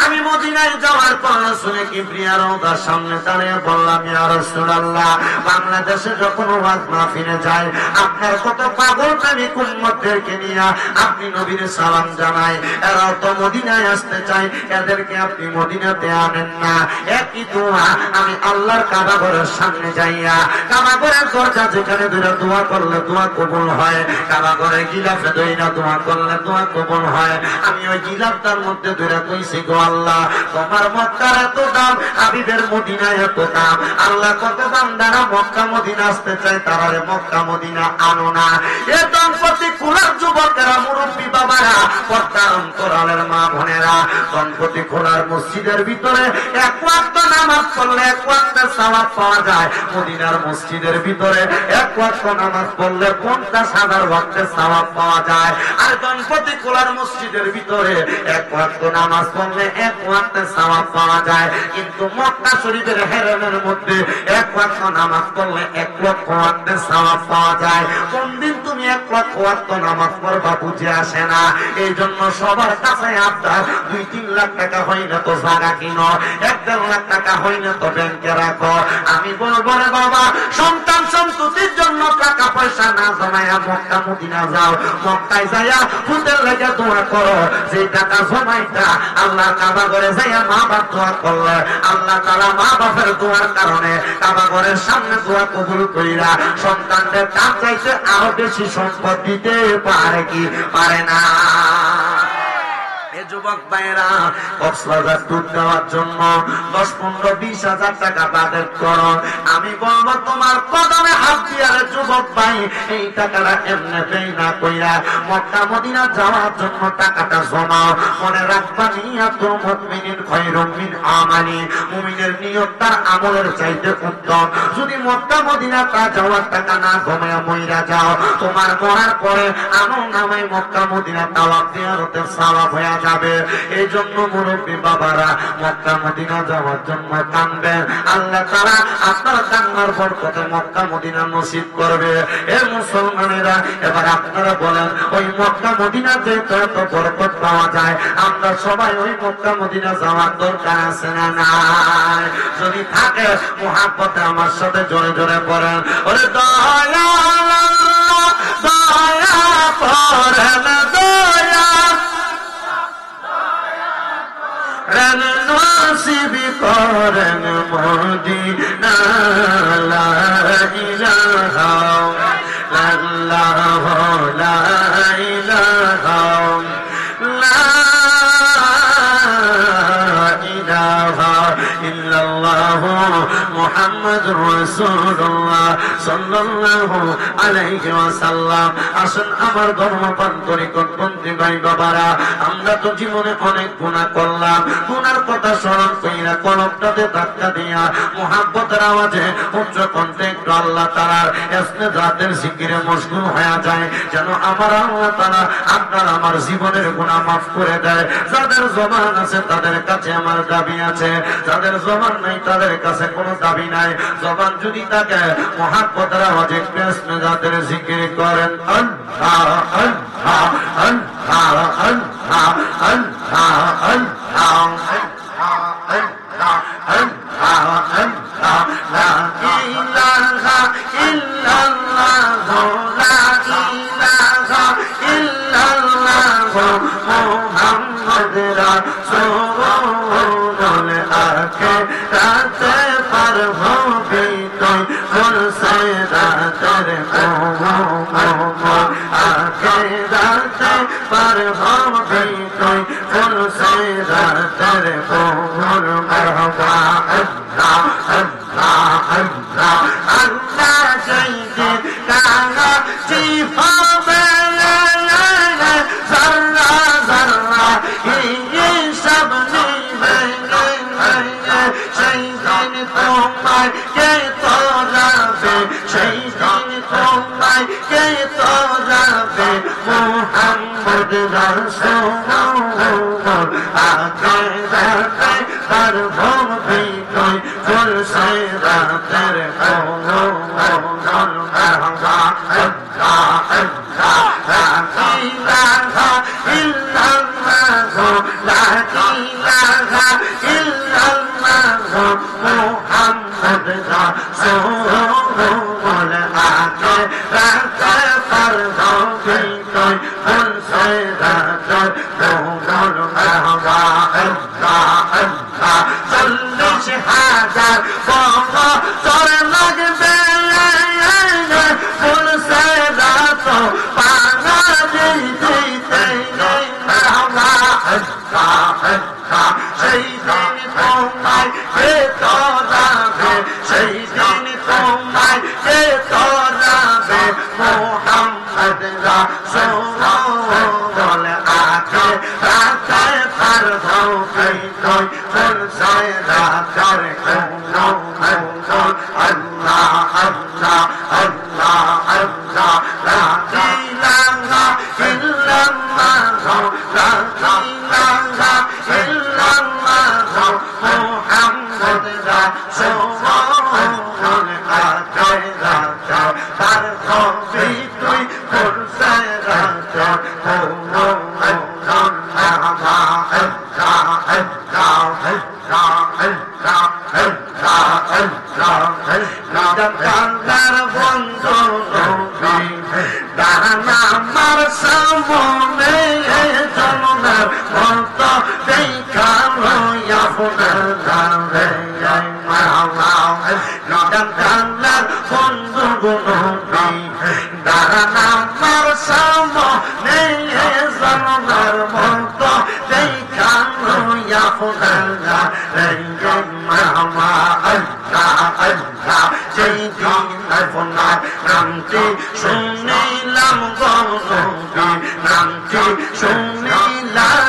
আমি মদিনায় যাওয়ার পর শুনে কি প্রিয়া রওজার সামনে দাঁড়িয়ে বললাম ইয়া রাসূলুল্লাহ বাংলাদেশে যখন ওয়াজ মাহফিলে যায় আপনার কত পাগল প্রেমিক উম্মতদেরকে নিয়ে আপনি নবীর সালাম জানায় এরা তো মদিনায় আসতে চায় এদেরকে আপনি মদিনাতে আনেন না একই দোয়া আমি আল্লাহর কাবা ঘরের সামনে যাইয়া কাবা ঘরের দরজা যেখানে ধরে দোয়া করলে দোয়া কবুল হয় কাবা ঘরে গিলাফে ধইরা দোয়া করলে দোয়া কবুল হয় আমি ওই গিলাফটার মধ্যে ধরে কইছি গো আল্লাহ তোমার মক্কার এত দাম, হাবিবের মদিনায় এত দাম। আল্লাহ কত বান্দারা মক্কা মদিনা আসতে চায়, তারা মক্কা মদিনা আনো না। এ দম্পতি খোলার যুবকেরা, মুরব্বী বাবারা, পর্দার অন্তরালের মা বোনেরা, দম্পতি খোলার মসজিদের ভিতরে এক ওয়াক্ত নামাজ পড়লে এক ওয়াক্তে সওয়াব পাওয়া যায়। মদিনার মসজিদের ভিতরে এক ওয়াক্ত নামাজ পড়লে 50,000 ওয়াক্তে সওয়াব পাওয়া যায়। আর দম্পতি খোলার মসজিদের ভিতরে এক ওয়াক্ত নামাজ পড়লে এক ওয়াক্তে সওয়াব পাওয়া যায়। কিন্তু মক্কা শরীফের হেরেমের মধ্যে এক ওয়াক্ত নামাজ পড়লে 1 লক্ষ ওয়াক্তে সওয়াব পাওয়া যায়। কোন দিন তুমি 1 লক্ষ ওয়াক্ত নামাজ পড়বা বুঝে আসে না। এই জন্য সবার কাছে আপনার 2-3 লাখ টাকা হইলে তো জায়গা কিনো, 1-1.5 লাখ টাকা হইলে তো ব্যাংকে রাখো। আমি বলবো রে বাবা, সন্তান সন্ততির জন্য টাকা পয়সা না জমাইয়া মক্কা মদিনা যাও। মক্কায় যাইয়া ফুটের লেগে দোয়া করো। যে টাকা জমাইটা আল্লাহ কাবা ঘরে যাইয়া মা বাপ দোয়া করলে, আল্লাহ তাআলা মা বাপের দোয়ার কারণে কাবা ঘরের সামনে দোয়া কবুল কইরা সন্তানদের তার চাইতে আরো বেশি সম্পদ দিতে পারে কি পারে না? যুবক ভাইরা, কক্সবাজার ট্যুর দেওয়ার জন্য 10-15-20 হাজার টাকা বাজেট করো। আমি বলবো তোমার কদমে হাত দিয়া যুবক ভাই, এই টাকাটা এমনি দেই না কইরা মক্কা মদিনা যাওয়ার জন্য টাকাটা জমাও। মনে রাখবা, নিয়াতুল মুমিনিন খায়রুম মিন আমালি, মুমিনের নিয়ত তার আমলের চাইতে উত্তম। যদি মক্কা মদিনা তা যাওয়ার টাকা না জমায়া মইরা যাও, তোমার মরার পরে আমল নামায় মক্কা মদিনা তাওয়াফ জিয়ারতের সওয়াব হয়ে যাবে। এই জন্য মুরব্বী বাবারা মক্কা মদিনা যাওয়ার জন্য কানবেন। আল্লাহ তাআলা আপনার কান্নার বরকতে মক্কা মদিনা নসিব করবে। এ মুসলমানেরা, এবার আপনারা বলেন, ওই মক্কা মদিনাতে কত বরকত পাওয়া যায়? আমরা সবাই ওই মক্কা মদিনা যাওয়ার দরকার আছে না নাই? যদি থাকে মুহাব্বতে আমার সাথে জোরে জোরে পড়েন, ওরে দয়া আল্লাহ, দয়া করেন, দয়া নসিব করেন মদিনা। লা ইলাহা ইল্লাল্লাহ, লা ইলাহা ইল্লাল্লাহ, মুহাম্মাদুর রাসূলুল্লাহ সাল্লাল্লাহু আলাইহি ওয়াসাল্লাম। আসুন আমার ধর্মপ্রাণ তরিকতপন্থী ভাই বাবারা, আমরা তো জীবনে অনেক গুনাহ করলাম। গুনার কথা স্মরণ কইরা কলবটাতে ধাক্কা দিয়া মুহাব্বতের আওয়াজে উচ্চ কণ্ঠে একটু আল্লাহ তাআলার ইসনে জাতের জিকিরে মশগুল হয়ে যায়, যেন আমার আল্লাহ তাআলা আপনার আমার জীবনের গুনাহ মাফ করে দেয়। যাদের জবান আছে তাদের কাছে আমার দাবি আছে, যাদের জবান নাই তাদের কাছে কোনো দাবি নাই। জবান যদি থাকে মুহাব্বতের আওয়াজে ইসনে জাতের জিকির করেন, আল্লাহ আল্লাহ আল্লাহ আল্লাহ আল্লাহ আল্লাহ সেই দিন তোমায় কে তরাবে সেই দিন তোমায় কে তরাবে মোহাম্মদ রাসূল আগে রাতে পার ধোকে তুই ফুলসায় রাতের কোনো আল্লাহ আল্লাহ আল্লাহ আল্লাহ লা ইলাহা ইল্লাল্লাহ লা ইলাহা ইল্লাল্লাহ মুহাম্মদ রাসূল আগে রাতে পার ধোকে তুই ফুলসায় রাতের কোনো কান্দার বন্ধু দানা আমার সামনে জন্মের মত দেখালো আপনার কান্দার বন্ধু দানা আমার সামনে জন্মের মত দেখালো আপনার মামা আল্লাহ আল্লাহ সেই দিন আপনার নামটি শুনিলাম গৌরবী নামটি শুনিলাম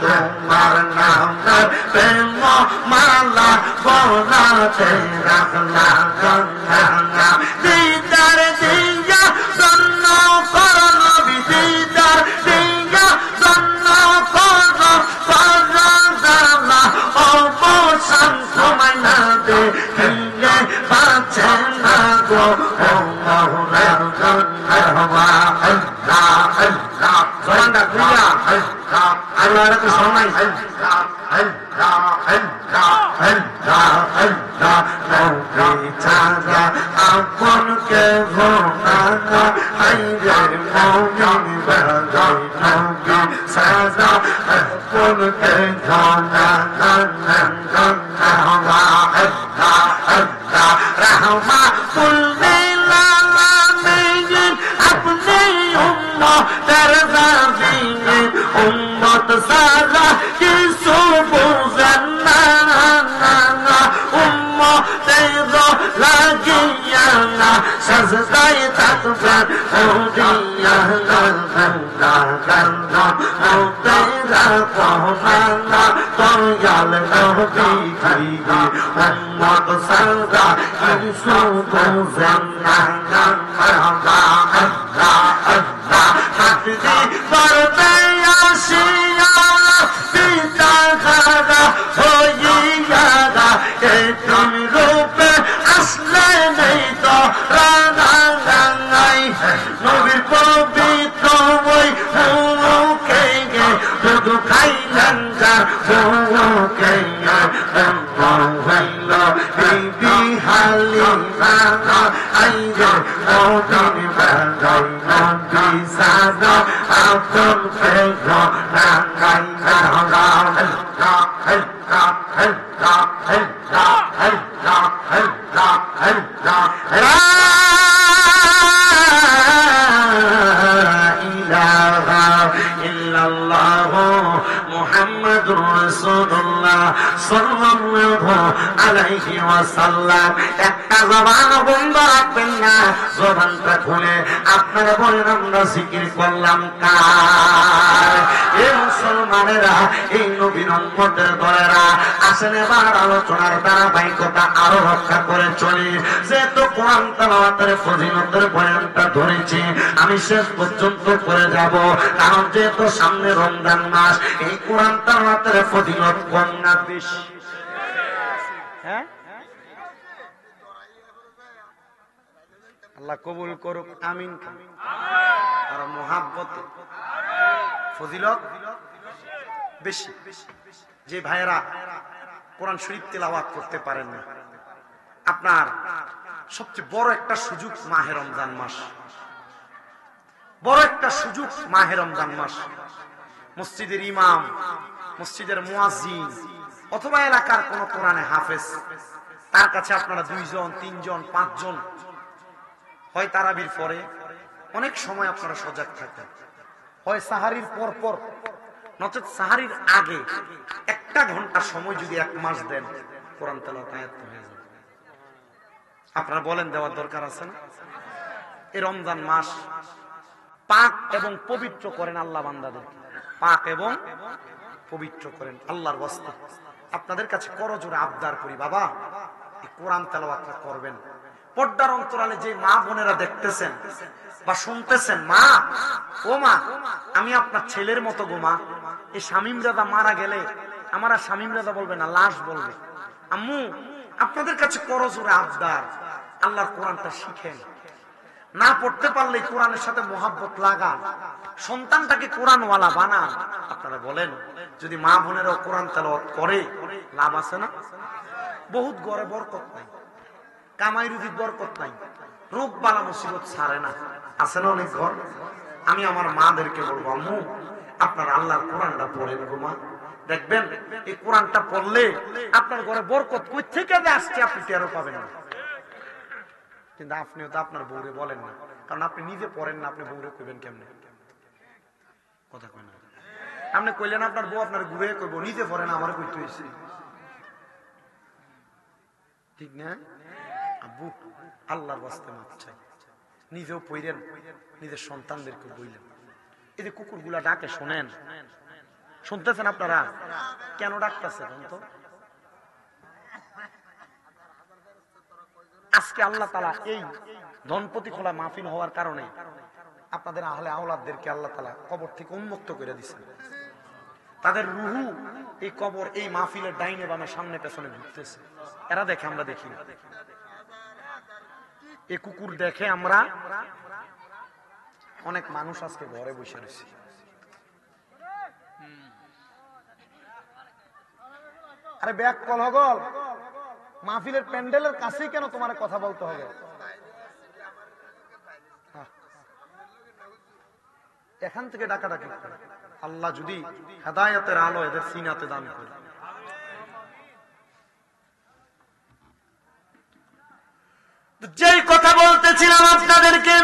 তোমার নাম প্রেম মালা বলাতে রাখলাম দিদার দিয়া জন্ম করল দিদার দিয়া জন্ম করল অবসান সময় না দেখিলে পাচ্ছে না গো আল্লাহ সময় আপন কে ঘোনা হাইরে মৌমিন বাজাই সাজা আপন কে ঘোনা রহমা আপনি উম্মতের জামিন উম্মত সারা কিছু বুঝেন না উম্মতের লাগিয়া না সাজদায় থাকবেন ওদিয়া তেরা পহমানা দয়াল নবী উম্মত সারা কিছু বুঝেন না পর্বে আসিয়া পিতা খারা হইয়া তুমি রূপে আসলে নেই তো রাঙাই নবীর পবিত্র ওই মুখে গে শুধু খাইলেন যা মুখে হইল বিবি হালিমা আইরে মদিন বাজাই নদী সাদা আপন পেঘ নাঙ্গাই মুহাম্মাদুর রাসূলুল্লাহ সাল্লাল্লাহু আলাইহি ওয়াসাল্লাম একটা জবান বন্ধ রাখবেন না জবানটা খুলে আপনারা বলেন আমরা জিকির করলাম কার এই মুসলমানেরা এই নবীর উম্মতের দলেরা আসেন এবার আলোচনার ধারাবাহিকতা আরো রক্ষা করে চলি যেহেতু কোরআন তেলাওয়াতের ফজিলতের বয়ানটা ধরেছি আমি শেষ পর্যন্ত করে যাব কারণ যেহেতু সামনে রমজান মাস এই কোরআন তেলাওয়াতের ফজিলত কম না বেশি হ্যাঁ আল্লাহ কবুল করুক আমিন আর মোহাব্বত ফজিলত বেশি যে ভাইয়েরা কোরআন শরীফ তেলাওয়াত করতে পারেন না আপনার সবচেয়ে বড় একটা সুযোগ মাহে রমজান মাস বড় একটা সুযোগ মাহে রমজান মাস মসজিদের ইমাম মসজিদের মুয়াজ্জিন অথবা এলাকার কোন কোরআনে হাফেজ তার কাছে আপনারা 2 জন 3 জন 5 জন হয় তারাবির পরে অনেক সময় আপনারা সজাগ থাকেন হয় সাহারির পর পর নচেত সাহারির আগে 1 ঘন্টা সময় যদি 1 মাস দেন, কোরআন তেলাওয়াত আয়াত হয়ে যাবে। আপনারা বলেন দেওয়ার দরকার আছে না? এই রমজান মাস পাক এবং পবিত্র করেন আল্লাহ বান্দাদেরকে, পাক এবং পবিত্র করেন আল্লাহর ওয়াস্তে। আপনাদের কাছে করজোড়ে আবদার করি, বাবা এই কোরআন তেলাওয়াতটা করবেন। পর্দার অন্তরালে যে মা বোনেরা দেখতেছেন বা শুনতেছেন, মা ও মা, আমি আপনার ছেলের মতো গো মা, এই শামীম দাদা মারা গেলে আমার আর শামীম দাদা বলবে না, লাশ বলবে। আম্মু আপনাদের কাছে করজোড়ে আবদার, আল্লাহর কোরআনটা শিখেন। না পড়তে পারলে কোরআনের সাথে মোহাব্বত লাগান, সন্তানটাকে কোরআনওয়ালা বানান। আপনারা বলেন যদি মা বোনেরাও কোরআন তেলাওয়াত করে লাভ আছে না? বহুত ঘরে বরকত নাই, কামাই রুজির বরকত নাই, রোগ বালা মুসিবত ছাড়ে না, আছে না অনেক ঘর? আমি আমার মাদেরকে বলবো, আম্মু আপনারা আল্লাহর কোরআনটা পড়েন গো মা, দেখবেন এই কোরআনটা পড়লে আপনার ঘরে বরকত কই থেকে আসছে আপনি টেরও পাবেন না। কিন্তু আপনিও তো আপনার বউরে বলেন না, কারণ আপনি নিজে পড়েন না, আপনি বউরে কইবেন কেমনে? কথা কয় না। আপনি কইলেন আপনার বউ আপনার ঘুরে কইব, নিজে পড়ে না, আমার কইতে হইছে, ঠিক না? আব্বু আল্লাহর ওয়াস্তে মাপ চাই, নিজেও পড়েন, নিজের সন্তানদেরকে বইলেন। এই যে কুকুরগুলা ডাকে শোনেন, শুনতেছেন আপনারা? কেন ডাকতেছে তো? আজকে আল্লাহ তাআলা এই ধনপতি খোলা মাহফিল হওয়ার কারণে আপনাদের আহলে আওলাদদেরকে আল্লাহ তাআলা কবর থেকে উন্মুক্ত করে দিয়েছেন। তাদের রুহু এই কবর, এই মাহফিলের ডাইনে বামে সামনে পেছনে ঘুরতেছে। এরা দেখে, আমরা দেখি না। এই কুকুর দেখে আমরা, অনেক মানুষ আজকে ঘরে বসে রয়েছে। আরে ব্যাক কল হগল, মাহফিলের প্যান্ডেলের কাছেই কেন তোমার কথা বলতে হবে? এখান থেকে ডাকাডাকি করে আল্লাহ যদি হেদায়েতের আলো এদের সিনাতে দান করে। যেই কথা বলতেছিলাম আপনাদেরকে,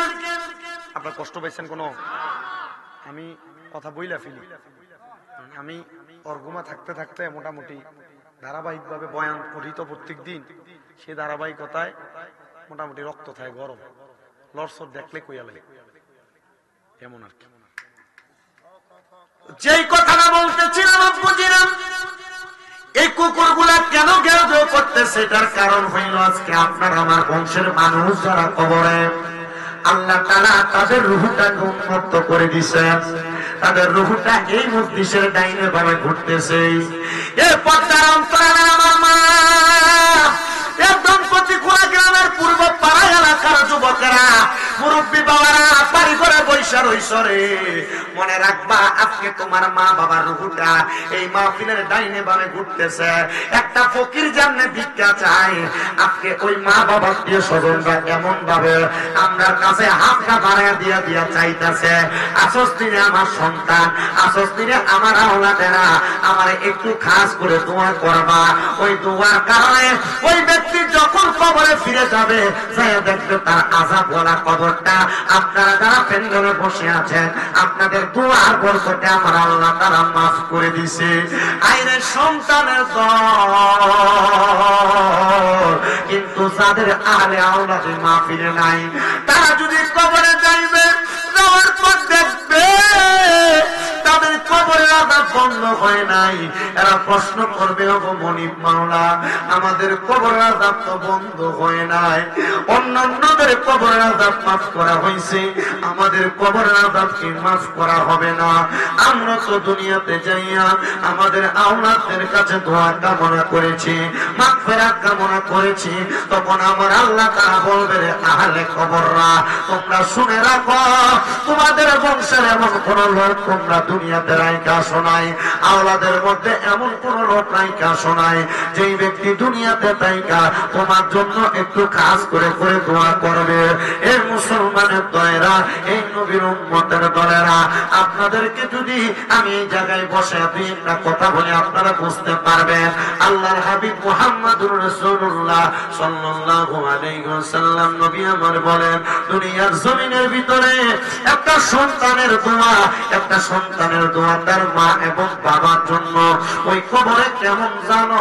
আপনারা কষ্ট পাইছেন কোন? আমি কথা বইলা ফেলি, আমি অর্গুমা থাকতে থাকতে মোটামুটি ধারাবাহিকভাবে বয়ান পঠিত প্রত্যেক দিন। সে ধারাবাহিকতায় মোটামুটি রক্ত থাকে গরম, লড়সর দেখলে কইয়া লাগে এমন আর কি। যেই কথাটা বলতেছিলাম বুঝিলাম, এই কুকুরগুলা কেন ঘেউ করতেছে, এটার কারণ হইল আজকে আপনার আমার বংশের মানুষ যারা কবরে, আল্লাহ তাআলা তাদের রূহটাকে উন্মুক্ত করে দিছে। তাদের রূহটা এই মজলিসের ডাইনে বামে ঘুরতেছে। এই পর্দার অন্তরালে আমার মা, একদম প্রতিকূল গ্রামের পূর্ব পাড়া এলাকার যুবকেরা, মুরব্বী বাবারা বাড়ি করে বৈশা রইসরে, মনে রাখবা আজকে তোমার মা বাবার রূহটা এই মাহফিলের ডাইনে বামে ঘুরতেছে। একটা ফকির জাননে ভিক্ষা চায়, আজকে ওই মা বাবার দিয়ে স্বজনরা এমন ভাবে আমার কাছে হাতটা বাড়াইয়া দিয়া দিয়া চাইতেছে, আসস দিনে আমার সন্তান, আসস দিনে আমার আওলাদেরা আমার একটু খাস করে দোয়া করবা। ওই দোয়ার কারণে ওই ব্যক্তি যখন কবরে ফিরে যাবে, দেখবে তার আযাব বলা কবরটা আপনারা যারা প্যান্ডেলে বসে আছেন, আপনাদের দোয়ার বরকতে আমার আল্লাহ তাআলা মাফ করে দিছে। আইরে সন্তানের দল, কিন্তু যাদের আহলে আওলাদে মাহফিলে নাই, তারা যদি কবরে যাইবে, যাওয়ার পর দেখবে তাদের কবরের আযাব বন্ধ হয় নাই। এরা প্রশ্ন করবে, ওগো মনিব মাওলা, আমাদের কবরের আযাব তো বন্ধ হয় নাই, অন্যান্যদের কবরের আযাব মাফ করা হয়েছে, আমাদের কবরের আযাব কি মাফ করা হবে না? আমরা তো দুনিয়াতে যাইয়া আমাদের আওলাদদের কাছে দোয়া কামনা করেছি, মাগফিরাত কামনা করেছি, তখন আমার আল্লাহ তাআলা বলবে, আহলে কবররা তোমরা শুনে রাখো, তোমাদের বংশের এমন কোন লোক তোমরা দুনিয়াতে রাইখা শোনাই, আওলাদের মধ্যে এমন কোন লোক রাইখা শোনাই, যেই ব্যক্তি দুনিয়াতে তাইকা তোমার জন্য একটু কাজ করে করে দোয়া করবে। এই মুসলমানের দলেরা, এই নবীর উম্মতের দলেরা, আপনাদেরকে যদি আমি এই জায়গায় বসে দুই একটা কথা বলি আপনারা বুঝতে পারবেন। আল্লাহর হাবিব মুহাম্মদুর রাসূলুল্লাহ সাল্লাল্লাহু আলাইহি ওয়াসাল্লাম নবী আমার বলেন, দুনিয়ার জমিনের ভিতরে একটা সন্তানের দোয়া, একটা সন্তানের ধরনের দোয়া তার মা এবং বাবার জন্য। ওই কবরে কেমন জানো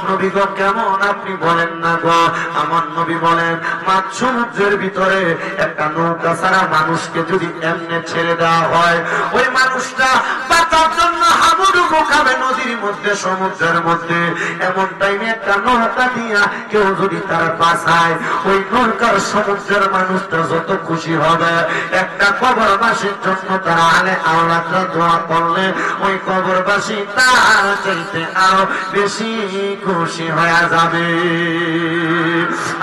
নবী গো, কেমন আপনি বলেন না গো। আমার নবী বলেন মাঝ সমুদ্রের ভিতরে একটা নৌকা ছাড়া মানুষকে যদি এমনি ছেড়ে দেওয়া হয়, ওই মানুষটা বাঁচার জন্য হাবুডুবু খাবে নদীর মধ্যে, সমুদ্রের মধ্যে। এমন টাইমে একটা নৌকা দিয়া কেউ যদি তার বাঁচায়, ওই নৌকার সমুদ্রের মানুষটা যত খুশি হবে, একটা কবরবাসীর জন্য তারা আলে আওলাদরা দোয়া করলে ওই কবরবাসী তার চাইতে আরো বেশি খুশি হয়ে যাবে।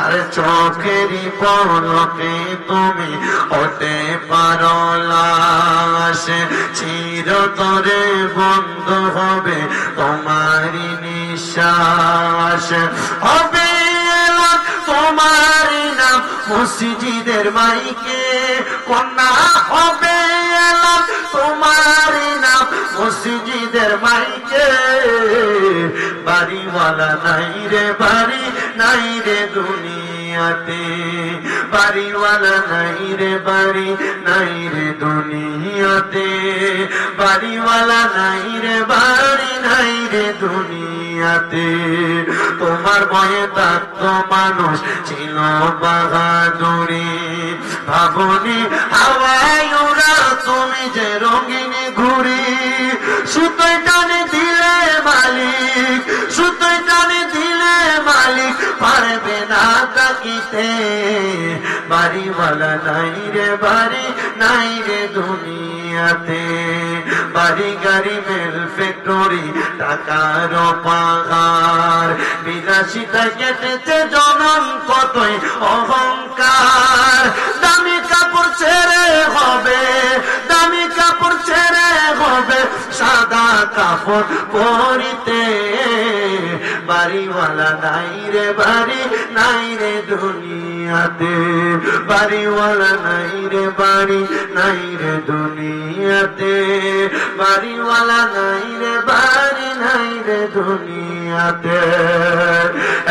আরে চোখেরই পলকে তুমি হতে পারো লাশ, চিরতরে বন্ধ হবে তোমারই নিঃশ্বাস। হবে তোমারই নাম মসজিদের মাইকে, কন্যা হবে তোমারই নাম মসজিদের মাইকে। বাড়িওয়ালা নাই রে বাড়ি নাই রে দুনিয়াতে, বাড়িওয়ালা নাই রে বাড়ি নাই রে দুনিয়াতে, বাড়িওয়ালা নাই রে বাড়ি নাই রে দুনিয়াতে। তোমার ভয়ে থাকত মানুষ ছিল বাহাদুরি, ভাবনি হাওয়ায় ওরা তুমি যে রঙিন ঘুরি। সুতোয় টানে দিলে মালিক, সুতোয় টানে দিলে মালিক পারবে না তাকিতে। বাড়িওয়ালা নাই রে বাড়ি নাই রে দুনিয়াতে, বাড়ি গাড়ি মেল ফ্যাক্টরি টাকার পাহাড়, বিলাসিতা কেটেছে জনম কতই অহংকার। দামি কাপড় ছেড়ে হবে, দামি কাপড় ছেড়ে হবে সাদা কাপড় পরিতে। বাড়িওয়ালা নাই রে বাড়ি নাই রে দুনিয়াতে, বাড়িওয়ালা নাই রে বাড়ি নাই রে দুনিয়াতে, বাড়িওয়ালা নাই রে বাড়ি নাই রে দুনিয়াতে।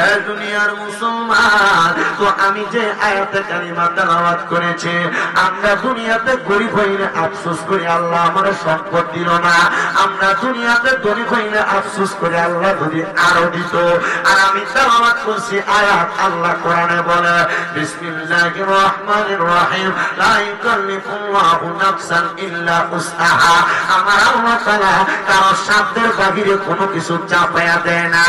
এ দুনিয়ার মুসলমান, তো আমি যে আয়াতে কারিমা তেলাওয়াত করেছি, আমরা দুনিয়াতে গরিব হইলে আফসোস করি আল্লাহ আমার সম্পদ দিল না, আমরা দুনিয়াতে ধনী হইলে আফসোস করি আল্লাহ যদি আরো দিত। আর আমি তেলাওয়াত করছি আয়াত, আল্লাহ কোরআনে বলে বিসমিল্লাহির রহমানির রহিম, লা ইউকাল্লিফুল্লাহু নাফসান ইল্লা উসআহা। আমার আল্লাহ তাআলা কারো সাধ্যের বাহিরে কোনো কিছু চাপায়া দেয় না।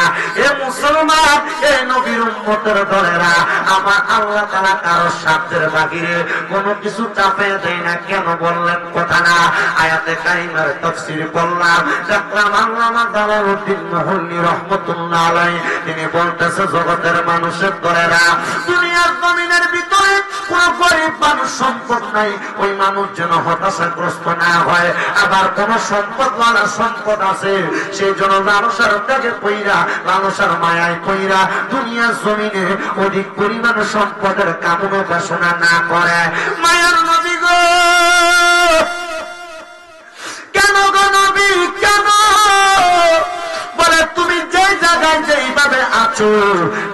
এ মুসলমান, এ নবীর উম্মতের দলেরা, আমার আল্লাহ তাআলা কারো সাধ্যের বাহিরে কোনো কিছু চাপায়া দেয় না। কেন বললেন কথা না? আয়াতে কারিমার তাফসীর করলাম, দেখলাম আল্লামা জালালউদ্দিন মুহল্লি রাহমাতুল্লাহ আলাইহি তিনি বলতেছে জগতের মানুষের দলেরা, দুনিয়ার জমিনের ভিতরে কোন গরিব মানুষ সম্পদ নাই, ওই মানুষ যেন হতাশাগ্রস্ত না হয়। আবার কোন সম্পদওয়ালা সম্পদ আছে, সেই জন্য লালসার ত্যাগে কইরা, লালসার মায়ায় কইরা দুনিয়ার জমিনে অধিক পরিমাণ সম্পদের কামনা বাসনা না করে। মায়ার নবী গো, কেন গো নবী কেন? বলে তুমি যে জায়গায় যেইভাবে আছো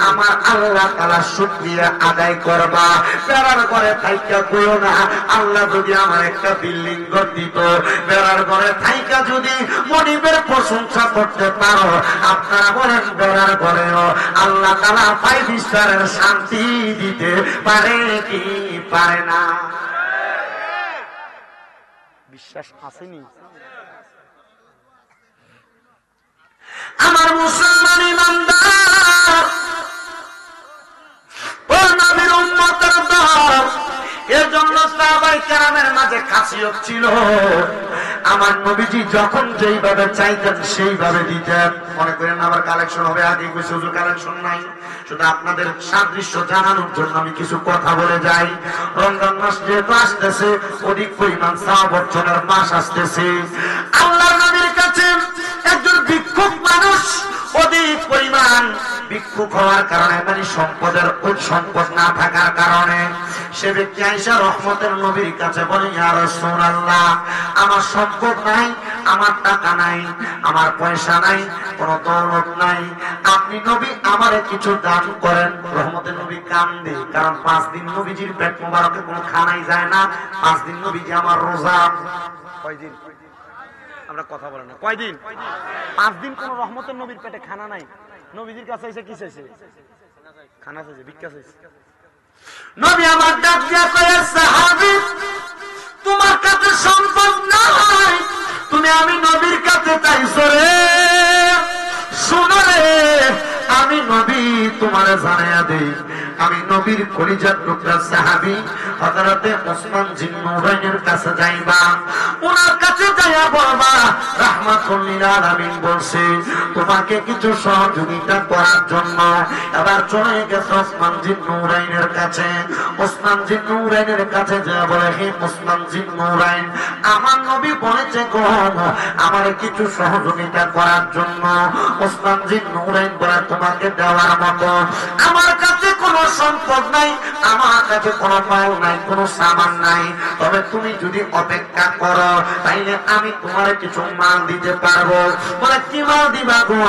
আমার আল্লাহ তাআলা শুকরিয়া আদায় করবা। বেড়ার ঘরে থাইকা কইও না আল্লাহ যদি আমার একটা বিল্ডিং ঘর দিত, বেড়ার ঘরে থাইকা যদি মনিবের প্রশংসা করতে পারো, আপনারা বলেন বেড়ার ঘরেও আল্লাহ তাআলা 5 স্টারের শান্তি দিতে পারে কি পারে না? বিশ্বাস আসেনি? আমার মুসলমান ইমানদার, ও নবীর উম্মতের দল, এর জন্য সাহাবায়ে কেরামের মাঝে খাসিয়ত ছিল, আমার নবীজি যখন যেইভাবে চাইতেন সেইভাবে দিতেন। মনে করেন আবার কালেকশন হবে, আগে কিছু কালেকশন নাই, শুধু আপনাদের সাদৃশ্য জানানোর জন্য আমি কিছু কথা বলে যাই। রমজান মাস যেহেতু আসতেছে, অধিক পরিমাণ সাওয়াব অর্জনের মাস আসতেছে। আল্লাহর নবীর কাছে একজন ভিক্ষুক মানুষ অধিক পরিমাণ ভিক্ষুক হওয়ার কারণে, মানে সম্পদের সম্পদ না থাকার কারণে, সে ব্যক্তি আয়েশা রহমতের নবীর কাছে বলে, ইয়া রাসূলুল্লাহ, আমার সম্পদ নাই, আমার টাকা নাই, আমার পয়সা নাই, কোন দৌলত নাই, আপনি নবী আমারে কিছু দান করেন। রহমতের নবী কান্দে, কারণ 5 দিন নবীজির পেট মোবারকে কোনো খানাই যায় না। 5 দিন নবীজি আমার রোজা। কয়দিন? আমরা কথা বলেন না। কয়দিন? 5 দিন কোন রহমতের নবীর পেটে খানা নাই। নবীজির কাছে এসে কি চাইছে? খানা চাইছে, ভিক্ষা চাইছে। নবী আমার ডাক দিয়া কয়, সাহাবী তোমার কাছে সম্পদ নাই, তুমি আমি নবীর কাছে চাইছো রে। শোনো রে, আমি নবী তোমারে জানাইয়া দেই, আমি নবীর কলিজার টুকরা সাহাবী হযরতে ওসমান জিন্নুরাইনের কাছে যাইবা, ওনার কাছে যাইয়া বলবা রাহমাতুল লিল আলামিন বলছে তোমাকে কিছু সহযোগিতা করার জন্য। এবার চলে গেছে ওসমান জিন্নুরাইনের কাছে। ওসমান জিন্নুরাইনের কাছে যা বলে, হে ওসমান জিন্নুরাইন, আমার নবী বলেছে গো আমার কিছু সহযোগিতা করার জন্য। ওসমান জিন্নুরাইন বলে, তোমাকে দেওয়ার মতো আমার কাছে কোনো সম্পদ নাই, আমার কাছে কোনো মাল নাই, কোনো সামান নাই, তবে তুমি যদি অপেক্ষা করো তাইলে আমি তোমার কিছু মাল দিতে পারবো। বলে কি মাল দিবা গো?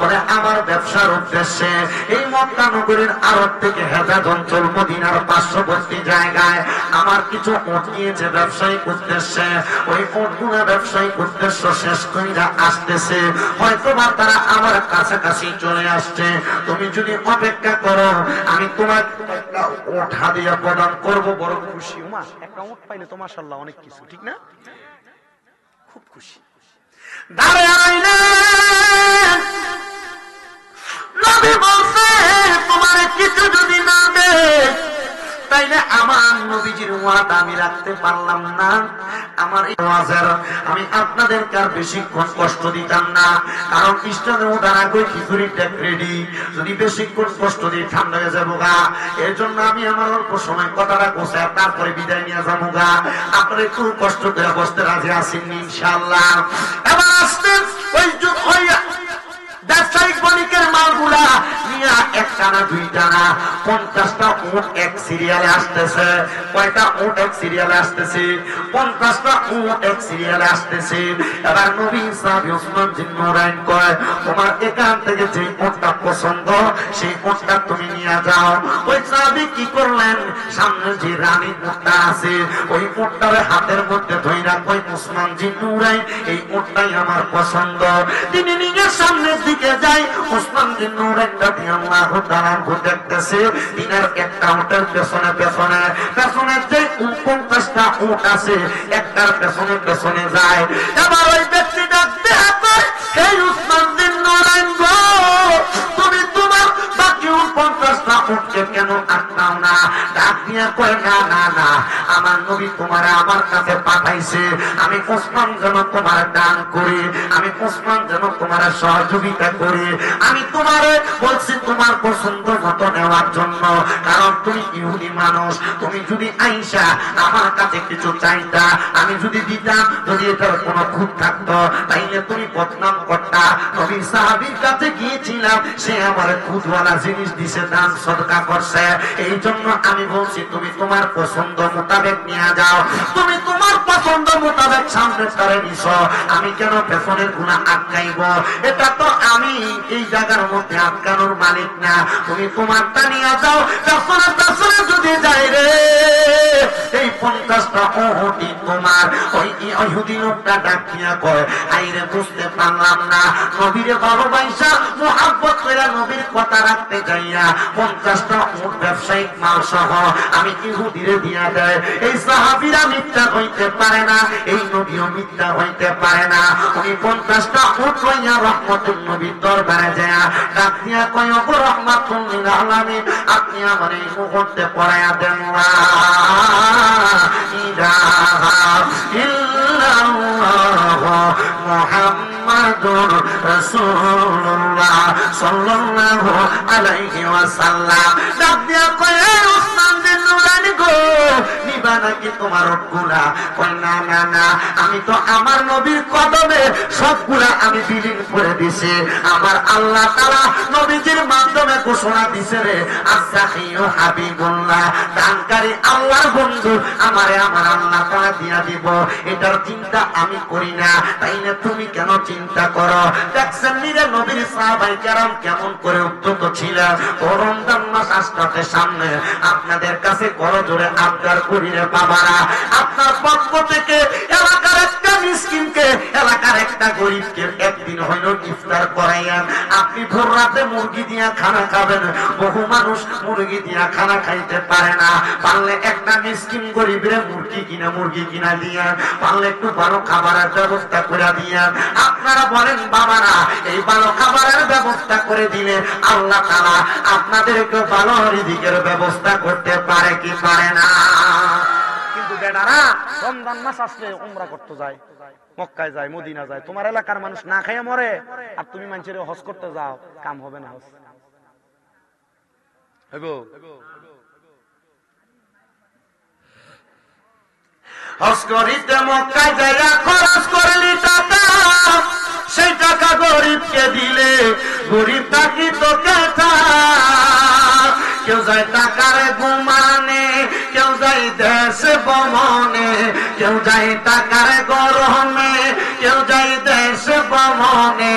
বলে আমার ব্যবসার উদ্দেশ্যে এই মক্কা নগরীর আরব থেকে হেজাজ অঞ্চল মদিনার পার্শ্ববর্তী জায়গায় আমার কিছু উট নিয়েছে ব্যবসায়িক উদ্দেশ্যে। ওই উটগুলো ব্যবসায়িক উদ্দেশ্য শেষ কইরা আসতেছে, হয়তো বা তারা আমার কাছাকাছি চলে আসছে। তুমি যদি অপেক্ষা করো আমি তোমাকে একটা উট হাদিয়া প্রদান করবো। বড় খুশি উমা, একটা উট পাইলে তো মাশাআল্লাহ অনেক কিছু, ঠিক না? খুব খুশি। দাঁড়িয়ে আইলেন, নবী বলছে তোমার কিছু যদি না দে তাইলে আমার নবীজির ওয়াদা আমি রাখতে পারলাম না। আমার এই ওয়াজের আমি আপনাদেরকে আর বেশিক্ষণ কষ্ট দিতাম না, কারণ স্টেজে ওঠার আগে খিচুড়ি ট্যাপ রেডি, যদি বেশিক্ষণ কষ্ট দিই ঠান্ডা হয়ে যাবো গা। এর জন্য আমি আমার অল্প সময় কথাটা গোছায় তারপরে বিদায় নিয়ে যাবো গা। আপনারা একটু কষ্ট করে বসতে রাজি আছেন ইনশাআল্লাহ? এবার আসতেন ওই ব্যবসায়িক বণিকের মালগুলা নিয়ে একটা না দুইটা না 50টা উট এক সিরিয়ালে আসতেছে। কয়টা উট এক সিরিয়ালে আসতেছে? 50টা উট এক সিরিয়ালে আসতেছে। এবার নবী সাহাবী ওসমান জিন্নুরাইন কয়, তোমার এখান থেকে যে উটটা পছন্দ সেই উটটা তুমি নিয়ে যাও। ওই সাহাবী কি করলেন, সামনে যে রানী উটটা আছে ওই উটটার হাতের মধ্যে ধইরা কয়, ওসমান জিন্নুরাইন এই উটটাই আমার পছন্দ। তিনি নিজের সামনের দিকে যাই, ওসমান জিন্নুরাইন রাদিয়াল্লাহু তাআলা দেখতেছে তিনার একটা উটের পেছনে পেছনে পেছনের যে 50টা উট আছে একটার পেছনে পেছনে যায়। এবার ওই ব্যক্তি ডাকতে হবে, হে ওসমান জিন্নুরাইন গো, তুমি তোমার বাকি 50টা উটকে কেন আটকাও না? ডাক দিয়া কয়, না না না, আমার নবী তোমারে আমার কাছে পাঠাইছে, আমি ওসমান যেন তোমার দান করি, আমি ওসমান যেন তোমার সহযোগিতা করি। আমি তোমারে বলছি তোমার পছন্দ মতো নেওয়ার জন্য, কারণ তুমি ইহুদি মানুষ। তুমি যদি আইসা আমার কাছে কিছু চাইতা, আমি যদি দিতাম, যদি এটার কোনো খুঁত থাকতো তাইলে তুমি বদনাম করতা। নবী সাহাবীর কাছে গিয়েছিলাম, সে আমার খুদওয়ালা জিনিস দিছে, দান সদকা করছে। এই জন্য আমি বলছি তুমি তোমার পছন্দ মোতাবেক নিয়ে যাও। তুমি তোমার পছন্দ মোতাবেক সামনে করে নিছ, আমি কেন পেছনের গুণা আটকাইব? এটা তো আমি এই জায়গার মধ্যে আটকানোর মালিক না। তুমি তোমারটা নিয়ে যাও, পেছনে পেছনে যদি যাই রে এই 50টা উটই তোমার। ওই ইহুদি লোকটা ডাক দিয়া কয়, আইরে বুঝতে পারলাম না, নবীরে ভালোবাসা মুহাব্বত করে নবীর কথা রাখতে যাইয়া 50টা উট ব্যবসায়িক মাল সহ আমি ইহুদিরে দিয়া দেয়। এই সাহাবীরা মিথ্যা হইতে পারে না, এই নবীও মিথ্যা হইতে পারে না। উনি 50টা উট লইয়া রহমতুল নবীর দরবারে যায়, ডাক দিয়া কয়, ওগো রহমাতুল লিল আলামিন, আপনি আমার এই মুহূর্তে পড়ায়া দেন লা ইলাহা ইল্লাল্লাহ মুহাম্মাদুর রাসূলুল্লাহ সাল্লাল্লাহু আলাইহি ওয়াসাল্লাম। ডাক দিয়া কয়, ওসমান জিন্নুরাইন গো, নিবা নাকি তোমার ওটগুলা? কয়, না না না, আমি তো আমার নবীর কদমে সবগুলা আমি বিলীন করে দিছি। আমার আল্লাহ তাআলা নবীজির মাধ্যমে ঘোষণা দিছে রে, আসাখিউ হাবিবুল্লাহ, দানকারী আল্লাহর বন্ধু আমারে আমার আল্লাহ তাআলা দিয়া দিব। এটার চিন্তা আমি করি না, তাইলে তুমি কেন চিন্তা করো? দেখছেন নিরে নবীর সাহাবায়ে কেরাম কেমন করে উদ্যত ছিলেন। রমজান মাস আসতে সামনে, আপনাদের কাছে করজোরে আবদার করি রে বাবারা, আপনার পক্ষ থেকে এলাকার একটা মিসকিনকে এলাকার একটা গরিবকে একদিন হইল ইফতার করাইয়া আপনি ভোর রাতে মুরগি দিয়া খানা খাবেন। বহু মানুষ মুরগি দিয়া খানা খাইতে পারে না, পারলে একটা মিসকিন গরিবের মুরগি কিনা দিয়া পারলে একটু ভালো খাবারের ব্যবস্থা করে দিয়া। আপনারা বলেন বাবারা, এই ভালো খাবারের ব্যবস্থা করে দিলে আল্লাহ তাআলা আপনাদের একটু ভালো রিজিকের ব্যবস্থা করতে পারে কি পারে না? কিন্তু বেটারা রমজান মাস আসলে উমরা করতে যায়, মক্কায় যায়, মদিনা যায়, তোমার এলাকার মানুষ না খাইয়া মরে, আর তুমি মানুষের হজ করতে যাও, কাম হবে না। হজ হজ করিতে মক্কায় যাইয়া খরচ করলি টাকা, সেই টাকা গরিবকে দিলে গরিব থাকি তো কেটা। কেউ যায় টাকার গুমানে, কেউ যায় দেশ ভ্রমণে, কেউ যায় টাকার গরমে, কেউ যায় দেশ ভ্রমণে।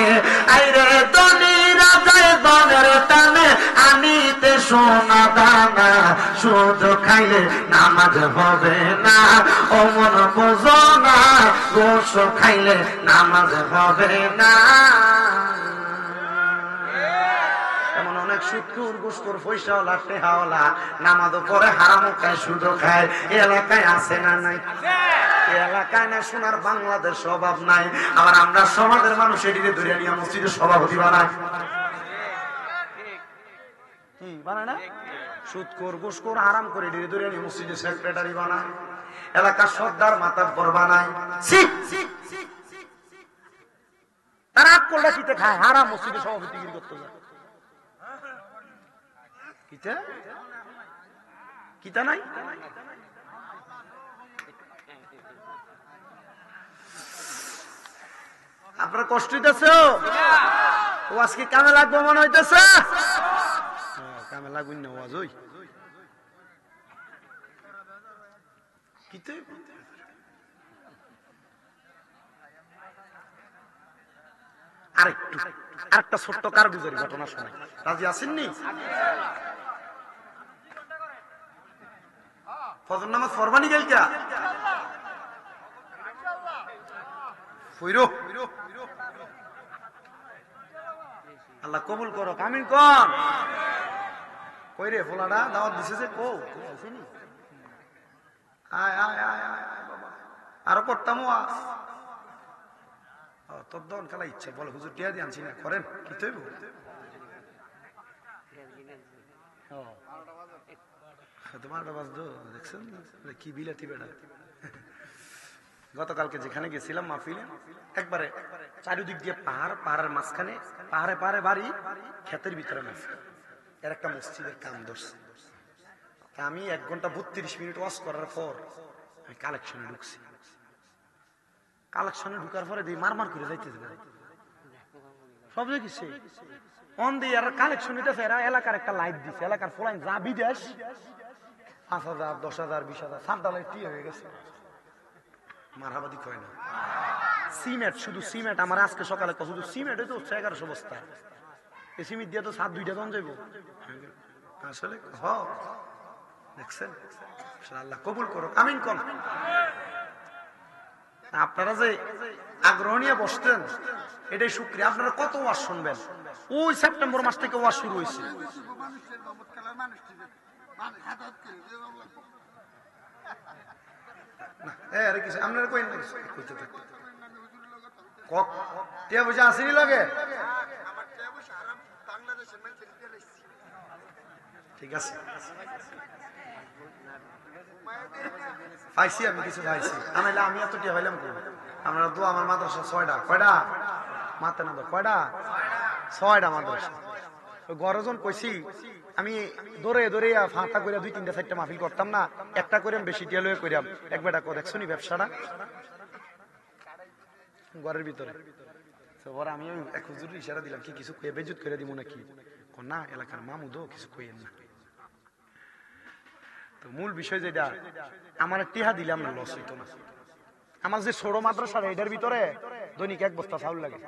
আইরে ধনীরা যায় ধনের টানে আনিতে সোনা দানা, শুধু খাইলে নামাজ হবে না, ও মন বোঝো না, গোশ খাইলে নামাজ হবে না। এমন অনেক সুদখোর, ঘুষখোর, পয়সাওয়ালা, টেহাওয়ালা নামাজও পড়ে, হারামও খায়, সুদও খায়, এলাকায় আছে না নাই? এলাকায় না, সোনার বাংলাদেশ অভাব নাই। আবার আমরা সমাজের মানুষ এটিকে ধরে নিয়ে মসজিদের সভাপতি বানায়, কি বানায় না? সুদখোর, ঘুষখোর, হারাম করে এটিকে ধরে নিয়ে মসজিদের সেক্রেটারি বানায়, এলাকার সর্দার মাতাব্বর বানায়। তারা আকলটা কিতে খায়, হারাম মসজিদের সভাপতিগিরি করতে যায়। কিতা নাই? আপনার কষ্ট হইতেছে? ও আজকে কামে লাগবো মনে হইতেছে? কামে লাগুন না ওয়াজ ওই কিতে। আরেকটা ছোট্ট কারগুজারি ঘটনা শোনাই, রাজি আসেননি? ফজর নামাজ ফরমানি গেল কে? আল্লাহ কবুল করো, আমিন কোন? কই রে ফোলাটা দাওয়াত দিছে যে, কো আসেনি? আয় আয় আয় আয় বাবা, আরো করতাম ওয়াজ। তোর দন খেলা ইচ্ছে বলে, হুজুর টিয়া দিয়ে আনছি না, করেন কি তৈব? তোমার দেখছেন কি বিলাতি বেড়া। গতকালকে যেখানে গেছিলাম মাহফিলে, একবারে চারিদিক দিয়ে পাহাড়, পাহাড়ের মাঝখানে, পাহাড়ে পাহাড়ে বাড়ি, ক্ষেতের ভিতরে মাছ, এর একটা মসজিদের কাম ধরছে। আমি 1 ঘন্টা 32 মিনিট ওয়াজ করার পর আমি কালেকশনে ঢুকছি। কালেকশনে ঢুকার পরে দিয়ে মারমার করে যাইতেছে সব দেখছি অন দিয়ে, আর কালেকশন নিতেছে এরা। এলাকার একটা লাইট দিচ্ছে, এলাকার ফলাইন যা বিদেশ 5,000, 10,000, 20,000 সান্তালের টি হয়ে গেছে। মারহাবাদি কয় না। সিমেন্ট, শুধু সিমেন্ট। আমার আজকে সকালে শুধু সিমেন্ট হয়তো 1100 বস্তা। এই সিমেন্ট দিয়ে তো 7-2টা জন যাইব আসলে। দেখছেন? আল্লাহ কবুল করো, আমিন কোন? আপনারা যে আগ্রহ নিয়ে বসতেন, এটাই শুকরিয়া। আপনারা কত ওয়াজ শুনবেন? ওই সেপ্টেম্বর মাস থেকে ওয়াজ শুরু হয়েছে। আপনারা কই টিয়া পয়সা আসেনি লাগে? ঠিক আছে, পাইছি আমি কিছু পাইছি। আমি এত টিয়া পাইলাম কি? আমরা তো আমার মাদ্রাসা 6টা, কয়টা মাতে না তো, কয়টা? 6টা মাদ্রাসা। গরজন কইছি আমি দৌড়ে দৌড়ে ফাঁকা করে 2-3-4টা মাহফিল করতাম না, একটা করে বেশি টিয়া লয়ে কইরাম। একবারটা দেখছো নি ব্যবসাটা ঘরের ভিতরে? আমি এক হুজুর ইশারা দিলাম, কি কিছু কয়ে বেজুত করে দিব নাকি? না, এলাকার মামুদও কিছু কইেন না। তো মূল বিষয় যেটা, আমার টিহা দিলাম না, লস হইতো না। আমার যে ছোট মাদ্রাসা, এটার ভিতরে দৈনিক 1 বস্তা চাউল লাগে।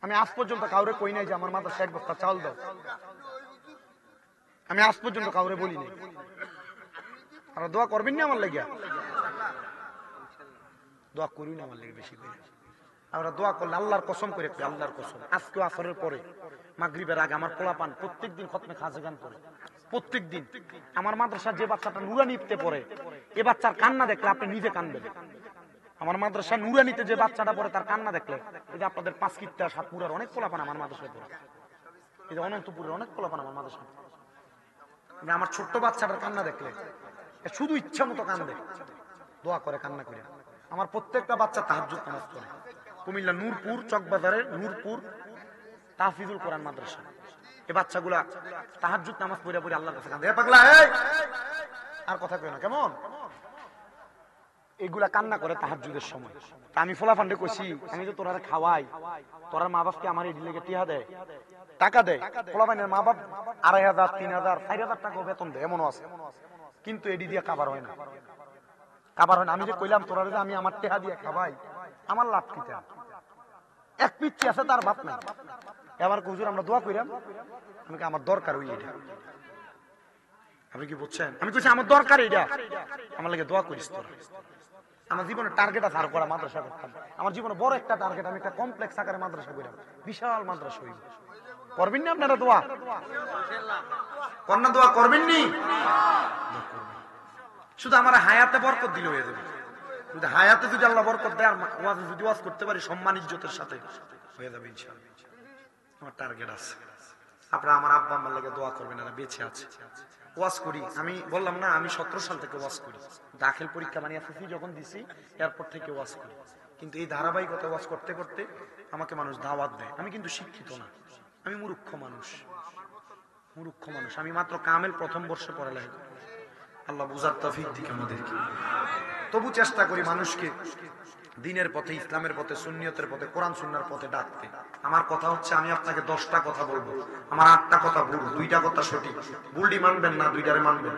আমি আজ পর্যন্ত কাউরে কই নাই যে আমার মাদ্রাসা 1 বস্তা চাউল দাও। আমি আজ পর্যন্ত কাউরে বলি নাই। আর দোয়া করবেন না আমার লাগিয়া? দোয়া করি না আমার লেগে বেশি করে। আমরা দোয়া করলে আল্লাহর কসম করে, আল্লাহর কসম, আজকে আসরের পরে মাগরিবের আগে আমার পোলাপান প্রত্যেকদিন খতমে খাজে গান করে। প্রত্যেকদিন আমার মাদ্রাসার যে বাচ্চাটা নুরানিতে পড়ে, এ বাচ্চার কান্না দেখলে আপনি নিজে কানবেন। আমার মাদ্রাসা নুরানিতে যে বাচ্চাটা পড়ে তার কান্না দেখলে, এই যে আপনাদের পাঁচকিত্তা সাতপুরার অনেক পোলাপান আমার মাদ্রাসায় পড়ে, এই যে অনন্তপুরের অনেক পোলাপান আমার মাদ্রাসায়, আমার ছোট্ট বাচ্চাটার কান্না দেখলে শুধু ইচ্ছা মতো কান্দে, দোয়া করে, কান্না করে। আমার প্রত্যেকটা বাচ্চা তাহাজ্জুদ নামাজ পড়ে। কুমিল্লা নূরপুর চকবাজারের নূরপুর তাহফিজুল কোরআন মাদ্রাসা, এই বাচ্চাগুলা তাহাজ্জুদ নামাজ পড়ে পড়ে আল্লাহর কাছে কান্দে। পাগলা এই আর কথা কই না কেমন, এগুলা কান্না করে তাহাজ্জুদের সময়। আমি ফোলাফান্ডে কইছি, আমি তো তোরা খাওয়াই, তোরার মা বাপকে আমার এই দিকে টিহা দেয়, টাকা দেয়, ফোলাফান্ডের মা বাপ 2500, 3000, 4000 টাকা বেতন দেয়, এমনও আছে, কিন্তু এডি দিয়ে কাবার হয় না, কাবার হয় না। আমি যে কইলাম তোরা যে আমি আমার টেহা দিয়ে খাওয়াই, আমার লাভ কি? এক পিচ্ছি আছে তার বাপ নাই। এবার হুজুর আমরা দোয়া কইরাম, আমি আমার দরকার ওই এটা, আপনি কি বুঝছেন? আমি কইছি আমার দরকার এটা, আমার লাগে দোয়া করিস তোরা। আমার জীবনে টার্গেট আছে আর করা মাদ্রাসা করতাম, আমার জীবনে বড় একটা টার্গেট, আমি একটা কমপ্লেক্স আকারে মাদ্রাসা কইরাম, বিশাল মাদ্রাসা হইব। করবেন না আপনারা দোয়া? কন্যা দোয়া করবেন নি? শুধু আমার হায়াতে বরকত দিলে হয়ে যাবে। যদি হায়াতে যদি আল্লাহ বরকত দেয় আর ওয়াজে যদি ওয়াজ করতে পারি সম্মান ইজ্জতের সাথে, হয়ে যাবে ইনশাআল্লাহ। আমার টার্গেট আছে। আপনারা আমার আব্বা আম্মার লাগে দোয়া করবেন, এরা বেঁচে আছে। ওয়াজ করি, আমি বললাম না আমি 17 সাল থেকে ওয়াজ করি, দাখিল পরীক্ষা মানে এসএসসি যখন দিছি এরপর থেকে ওয়াজ করি। কিন্তু এই ধারাবাহিকতা ওয়াজ করতে করতে আমাকে মানুষ দাওয়াত দেয়। আমি কিন্তু শিক্ষিত না, আমি মূর্খ মানুষ, মূর্খ মানুষ। আমি মাত্র কামেল প্রথম বর্ষে পড়ালেখা করি। আল্লাহ বুঝার তৌফিক দিক আমাদেরকে। তবু চেষ্টা করি মানুষকে দ্বীনের পথে, ইসলামের পথে, সুন্নিয়তের পথে, কোরআন সুন্নাহর পথে ডাকতে। আমার কথা হচ্ছে আমি আপনাকে 10টা কথা বলবো, আমার 8টা কথা ভুল, 2টা কথা সঠিক। ভুলটি মানবেন না, 2টারে মানবেন।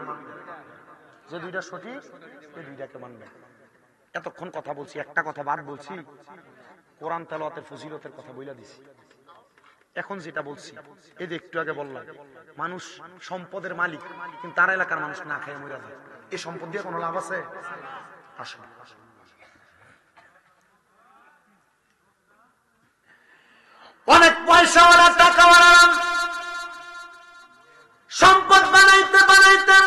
যে 2টা সঠিক এই 2টাকে মানবেন। এতক্ষণ কথা বলছি, একটা কথা বাদ বলছি, কোরআন তেলাওয়াতের ফজিলতের কথা বইলা দিছি। এখন যেটা বলছি, এই যে একটু আগে বললাম, মানুষ সম্পদের মালিক, কিন্তু তার এলাকার মানুষ না খেয়ে মরে যায়। এই সম্পদ দিয়ে কোনো লাভ আছে? আসে না। অনেক পয়সাওয়ালা, টাকাওয়ালা সম্পদ বানাইতে বানাইতে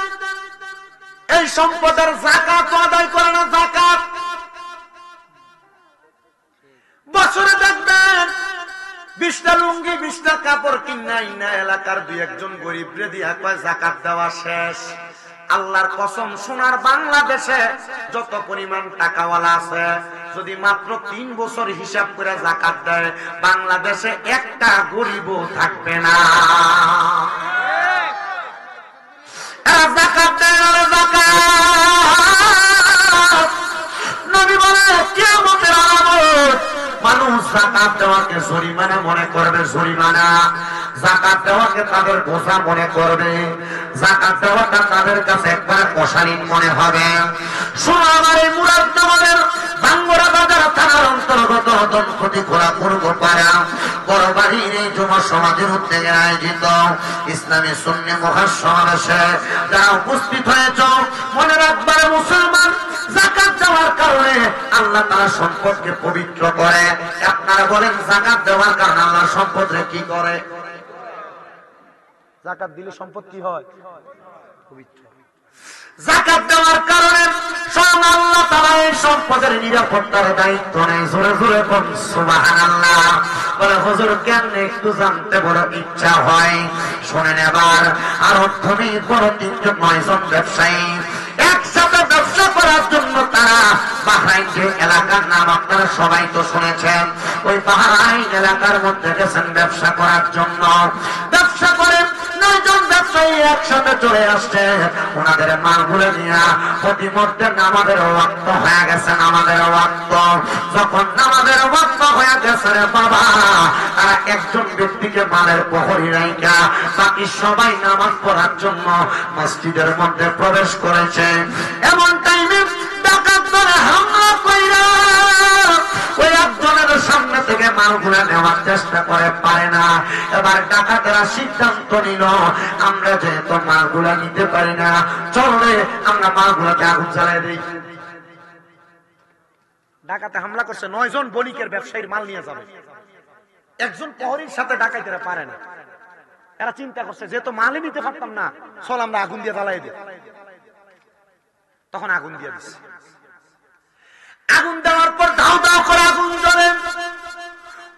এই সম্পদের যাকাত আদায় করে না। যাকাত বছরে দেখবেন 20টা লুঙ্গি, 20টা কাপড় কিনাই না, এলাকার 2-1 গরিব রে দিয়া কয় যাকাত দেওয়া শেষ। আল্লাহর কসম, সোনার বাংলাদেশে যত পরিমাণ টাকাওয়ালা আছে, যদি মাত্র 3 বছর হিসাব করে যাকাত দেয়, বাংলাদেশে একটা গরিবও থাকবে না। যাকাত দেয় না, যাকাত। নবী বলে কিয়ামতের আলামত, মানুষ যাকাত দেওয়াকে জরিমানা মনে করবে, জরিমানা। যাকাত দেওয়াকে তাদের বোঝা মনে করবে, যাকাত দেওয়াটা তাদের কাছে একবার কষালীন মনে হবে। সোনাবাড়ি মুরাদনগরের বাঙ্গুরা বাজার থানার অন্তর্গত দনখতি ঘোড়াপুর গোপাড়া বড় বাড়ির এই যুব সমাজের উদ্যোগে আয়োজিত ইসলামী সুন্নি মহাসমাবেশে যারা উপস্থিত হয়েছ, মনে রাখবার মুসলমান, যাকাত দেওয়ার কারণে আল্লাহ তাআলা সম্পদকে পবিত্র করে। আপনারা বলেন যাকাত দেওয়ার কারণে আল্লাহ সম্পদকে কি করে? যাকাত দিলে সম্পদ কি হয়? পবিত্র। যাকাত দেওয়ার কারণে স্বয়ং আল্লাহ তাআলা এই সম্পদের নিরাপত্তার দায়িত্ব নেয়। জোরে জোরে বল সুবহানাল্লাহ। বলে হুজুর কেন একটু জানতে বড় ইচ্ছা হয়, শুনেন এবার। আর অর্থনীতি বড় 9জন ব্যবসায়ী একসাথে ব্যবসা করার জন্য তারা বাহরাইন যে এলাকার নাম আপনারা সবাই তো শুনেছেন, ওই বাহরাইন এলাকার মধ্যে গেছেন ব্যবসা করার জন্য। ব্যবসা করে 9জন ব্যবসায়ী একসাথে চলে আসছে ওনাদের মালগুলো নিয়ে। প্রতিমধ্যে নামাজের ওয়াক্ত হয়ে গেছে, নামাজের ওয়াক্ত। যখন নামাজের ওয়াক্ত হয়ে গেছে রে বাবা, তারা একজন ব্যক্তিকে মালের প্রহরী রাইখা বাকি সবাই নামাজ পড়ার জন্য মসজিদের মধ্যে প্রবেশ করেছে। এমন টাইমে ডাকাত দলে হামলা কইরা ওই একজনের সামনে থেকে মালগুলা নেওয়ার চেষ্টা করে, পারে না। এবার ডাকাতেরা সিদ্ধান্ত নিল, আমরা যেহেতু মালগুলা নিতে পারি না, চলে আমরা মালগুলাকে আগুন জ্বালিয়ে দিই। ডাকাতে হামলা করছে, 9 জন বণিকের ব্যবসায়ীর মাল নিয়ে যাবে। একজন প্রহরীর সাথে ডাকাইতেরা পারে না। এরা চিন্তা করছে যেহেতু মালই নিতে পারতাম না, চল আমরা আগুন দিয়ে জ্বালাই দিই। তখন আগুন দিয়ে দিচ্ছে। আগুন দেওয়ার পর দাও দাও করে আগুন জ্বলে।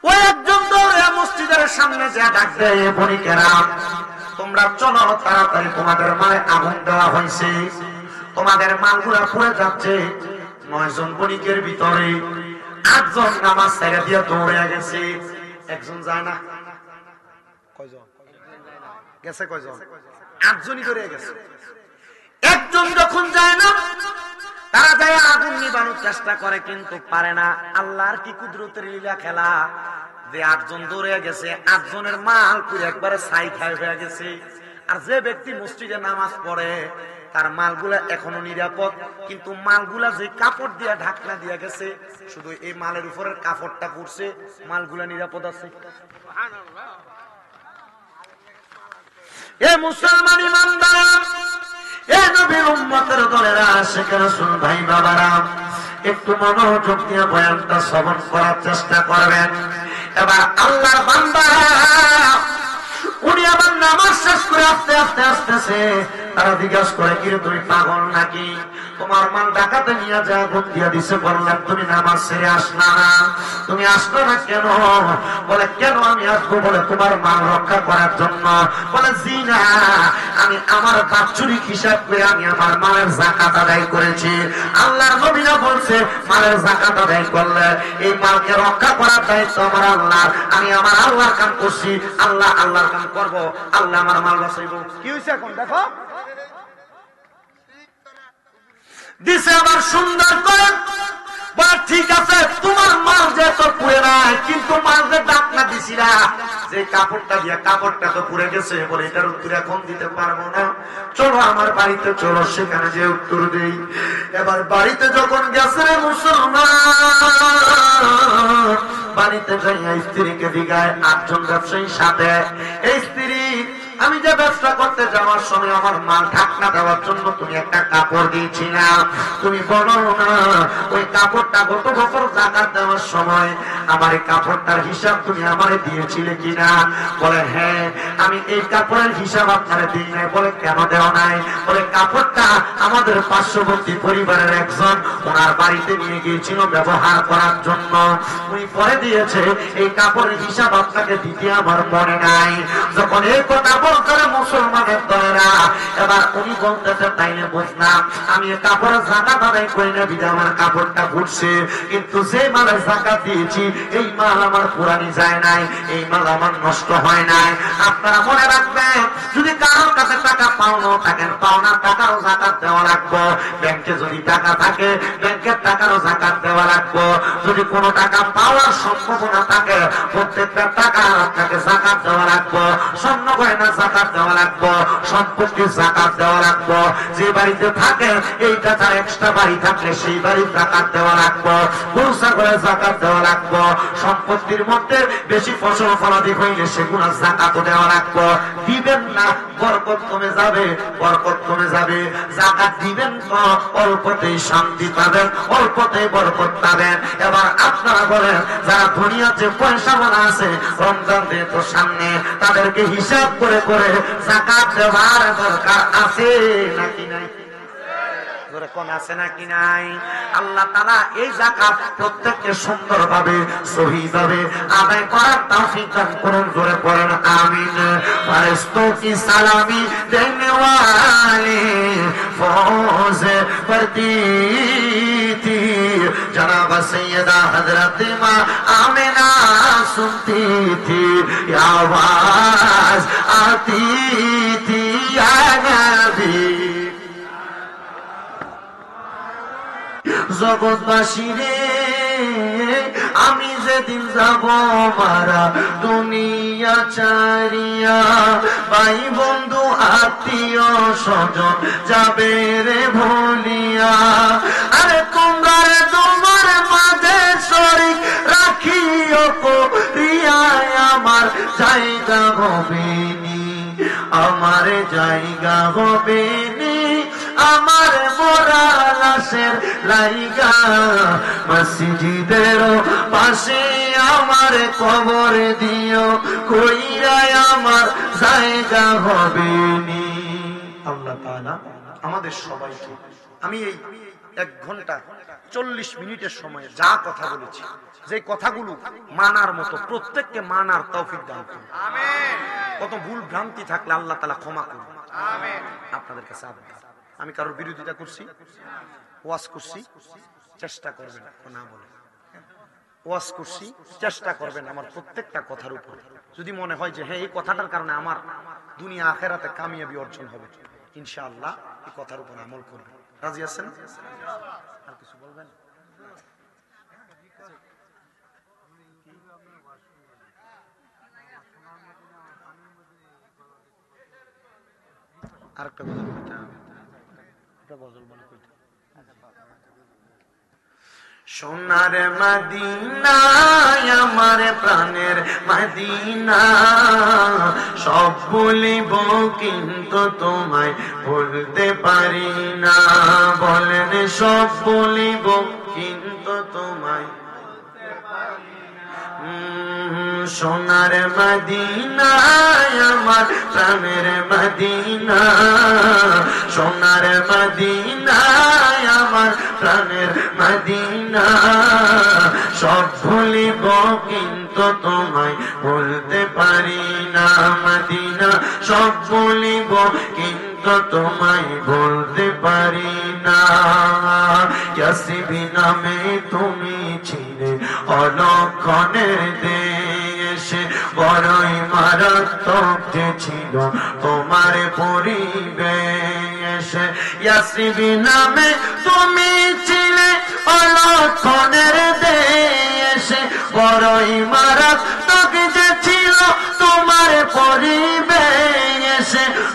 ওই একজন দৌড়ে মসজিদের সামনে যা ডাক দেয়, বণিকেরা তোমরা চলো তাড়াতাড়ি, তোমাদের মালে আগুন দেওয়া হয়েছে, তোমাদের মালগুলা পুড়ে যাচ্ছে। 9 জন বণিকের ভিতরে 8 জন নামাজ ছেড়ে দিয়ে দৌড়ে গেছে। একজন যায় না, কয়জন গেছে? কয়জন? 8 জনই দৌড়ে গেছে। একজন যখন যায় না, তারা যায় আগুন নিবানোর চেষ্টা করে, কিন্তু পারে না। আল্লাহর কি কুদরতের লীলা খেলা যে 8 জন দৌড়ে গেছে, 8 জনের মাল পুরো একবারে ছাই খাই হয়ে গেছে। আর যে ব্যক্তি মসজিদে নামাজ পড়ে তার মালগুলা এখনো নিরাপদ, কিন্তু মালগুলা যে কাপড় দিয়ে ঢাকনা দিয়ে গেছে, শুধু এই মালের উপরের কাপড়টা পড়ছে, মালগুলা নিরাপদ আছে। এ মুসলমান ইমানদার, এ নবীর উম্মতের দলেরা, আশিক রাসূল ভাই বাবারা, একটু মনোযোগ দিয়ে বয়ানটা শ্রবণ করার চেষ্টা করবেন। এবার আল্লাহর বান্দা উনি আবার নামাজ শেষ করে আস্তে আস্তে আসতেছে। তারা জিজ্ঞাসা করে, কি রে তুমি পাগল নাকি? তোমার মাল ডাকাতে নিয়ে যা আগুন দিয়ে দিছে, বললাম তুমি নামাজ ছেড়ে আসলা না, তুমি আসলো না কেন? বলে কেন আমি আসবো? বলে তোমার মাল রক্ষা করার জন্য। বলে জি না, আমি আমার বাৎসরিক হিসাব করে আমি আমার মালের যাকাত আদায় করেছি। আল্লাহর নবীরা বলছে মালের যাকাত আদায় করলে এই মালকে রক্ষা করার দায়িত্ব আমার আল্লাহর। আমি আমার আল্লাহর কাম করছি, আল্লাহ আল্লাহর কাম করবো, আল্লাহ আমার মাল বাঁচাইবো। কি হয়েছে এখন দেখো? দিছে আবার সুন্দর করে। বলে ঠিক আছে, তোমার মাল যে তো পুড়ে নাই, কিন্তু মাল যে ডাকনা দিছিলা, যে কাপড়টা দিয়া কাপড়টা তো পুড়ে গেছে। বলে এটার উত্তর এখন দিতে পারবো না, চলো আমার বাড়িতে চলো, সেখানে যে উত্তর দেই। এবার বাড়িতে যখন গেছে রে মুসলমান, বাড়িতে যাইয়া স্ত্রীকে দিগায় 8 জন ব্যবসায়ীর সাথে, এই স্ত্রী আমি যে ব্যবসা করতে যাওয়ার সময় আমার মাল ঢাকনা দেওয়ার জন্য তুমি একটা কাপড় দিয়েছিলা, তুমি বলো না ওই কাপড়টা গত বছর যাকাত দেওয়ার সময় আমার এই কাপড়টার হিসাব তুমি আমারে দিয়েছিলে কিনা? বলে হ্যাঁ, আমি এই কাপড়ের হিসাব আপনারে দিই নাই। বলে কেন দেও নাই? বলে কাপড়টা আমাদের পার্শ্ববর্তী পরিবারের একজন ওনার বাড়িতে নিয়ে গিয়েছিল ব্যবহার করার জন্য, উনি পরে দিয়েছে, এই কাপড়ের হিসাব আপনাকে দিতে আমার মনে নাই। যখন এই কথা বলতে মুসলমানের দলেরা, এবার উনি বলতেছে তাইলে বুঝলাম আমি এই কাপড়ের যাকাত আদায় করি না, বিধে আমার কাপড়টা ঘুরছে, কিন্তু যে মালের যাকাত দিয়েছি এই মাল আমার পুরানি যায় নাই, এই মাল আমার নষ্ট হয় নাই। আপনারা মনে রাখবেন, যদি কারোর কাছে টাকা পাওনা থাকেন, পাওনা টাকারও যাকাত দেওয়া লাগবে। ব্যাংকে যদি টাকা থাকে, ব্যাংকের টাকারও যাকাত দেওয়া লাগবে। যদি কোনো টাকা পাওয়ার সম্ভাবনা থাকে, প্রত্যেকটা টাকা আপনাকে যাকাত দেওয়া লাগবে। স্বর্ণ গয়না যাকাত দেওয়া লাগবে, সম্পত্তির যাকাত দেওয়া লাগবে। যে বাড়িতে থাকে এইটা তার এক্সট্রা বাড়ি থাকলে সেই বাড়ির যাকাত দেওয়া লাগবে, গরু ছাগলের যাকাত দেওয়া লাগবে। সম্পত্তির মধ্যে বেশি ফসল ফলাদি হইলে সেগুলো যাকাতও দেওয়া লাগবে। দিবেন না বরকত কমে যাবে, বরকত কমে যাবে। যাকাত দিবেন তো অল্পতেই শান্তি পাবেন, অল্পতেই বরকত পাবেন। এবার আপনারা বলেন, যারা দুনিয়াতে পয়সাওয়ালা আছে, রমজান দিয়ে তো সামনে, তাদেরকে হিসাব করে করে যাকাত দেওয়ার দরকার আছে নাকি নাই? কোন আছে নাকি নাই? আল্লাহ তাআলা এই যাকাত প্রত্যেককে সুন্দরভাবে সহিভাবে আদায় করার তৌফিক দান করুন। জোরে পড়েন আমিন। ফেরেশতোं की सलामी देने वाली फौज पढ़ती थी, जनाब सैयदा हजरत मां आमिना सुनती थी, आवाज आती थी या नबी। জগৎবাসী রে, আমি যেদিন যাব মারা দুনিয়া চারিয়া, ভাই বন্ধু আত্মীয় স্বজন যাবে রে ভুলিয়া। আরে তোমরা রে তোমার মাঝে শরীক রাখিও করিয়ায়, আমার জায়গা হবে নি, আমার জায়গা হবে নি, আমার মোরা লাশের লাইগা, মসজিদের পাশে আমার কবর দিও, কইরাই আমার জায়গা হবে নি। আল্লাহ তাআলা আমাদের সবাইকে, আমি এই 1 ঘন্টা 40 মিনিটের সময়ে যা কথা বলেছি, যে কথাগুলো মানার মতো প্রত্যেককে মানার তৌফিক দান করুন। আমিন। কত ভুল ভ্রান্তি থাকলে আল্লাহ তাআলা ক্ষমা করুন। আমিন। আপনাদের কাছে আবদার, আমি কারোর বিরোধিতা করছি, ওয়াজ করছি, চেষ্টা করবেন না বলে, ওয়াজ করছি, চেষ্টা করবেন আমার প্রত্যেকটা কথার উপর। যদি মনে হয় যে হ্যাঁ এই কথাটার কারণে আমার দুনিয়া আখেরাতে কামিয়াবি অর্জন হবে, ইনশাআল্লাহ এই কথার উপর আমল করবেন। রাজি আছেন? আর কিছু বলবেন? আরেকটা গজল কইতে হবে, একটা গজল বলে কইতে। সোনার মদিনা আমার প্রাণের মদিনা, সব বলিব কিন্তু তোমায় বলতে পারি না। বলেন সব বলিব কিন্তু তোমায় সোনার মদিনা আমার প্রাণের মদিনা, সোনার মদিনা আমার প্রাণের মদিনা, সব ভুলিব কিন্তু তোমায় বলতে পারি না। মদিনা সব ভুলিব কিন্তু তোমায় বলতে পারি না। ইয়াসিবি নামে তুমি ছিলে অলক্ষণের দেশে, বড়ই মারাত্মক যে ছিল তোমার পরিবেশ। ইয়াসিবি নামে তুমি ছিলে অলক্ষণের দেশে, বড়ই মারাত্মক যে ছিল তোমার পরিবেশ।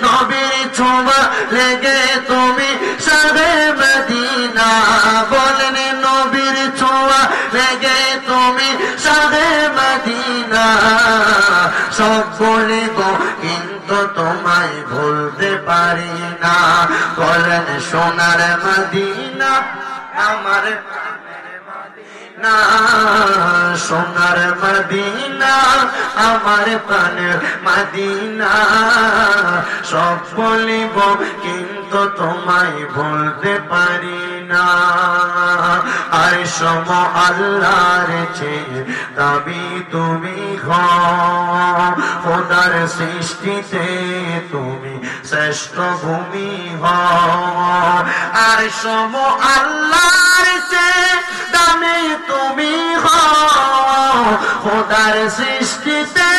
নবীর ছোঁয়া লেগে তুমি শাহে মদিনা, বলেন নবীর ছোঁয়া লেগে তুমি শাহে মদিনা, সব বলিব কিন্তু তোমায় ভুলতে পারি না। বলেন সোনার মদিনা আমার না, সোনার মদিনা আমার প্রাণের মদিনা, সব বলিব কিন্তু তোমায় বলতে পারি না। আর সম আল্লাহর চেয়ে দাবি তুমি হও, খোদার সৃষ্টিতে তুমি শ্রেষ্ঠ ভূমি হও। আর সম আল্লাহর চেয়ে দামি তুমি হও, খোদার সৃষ্টিতে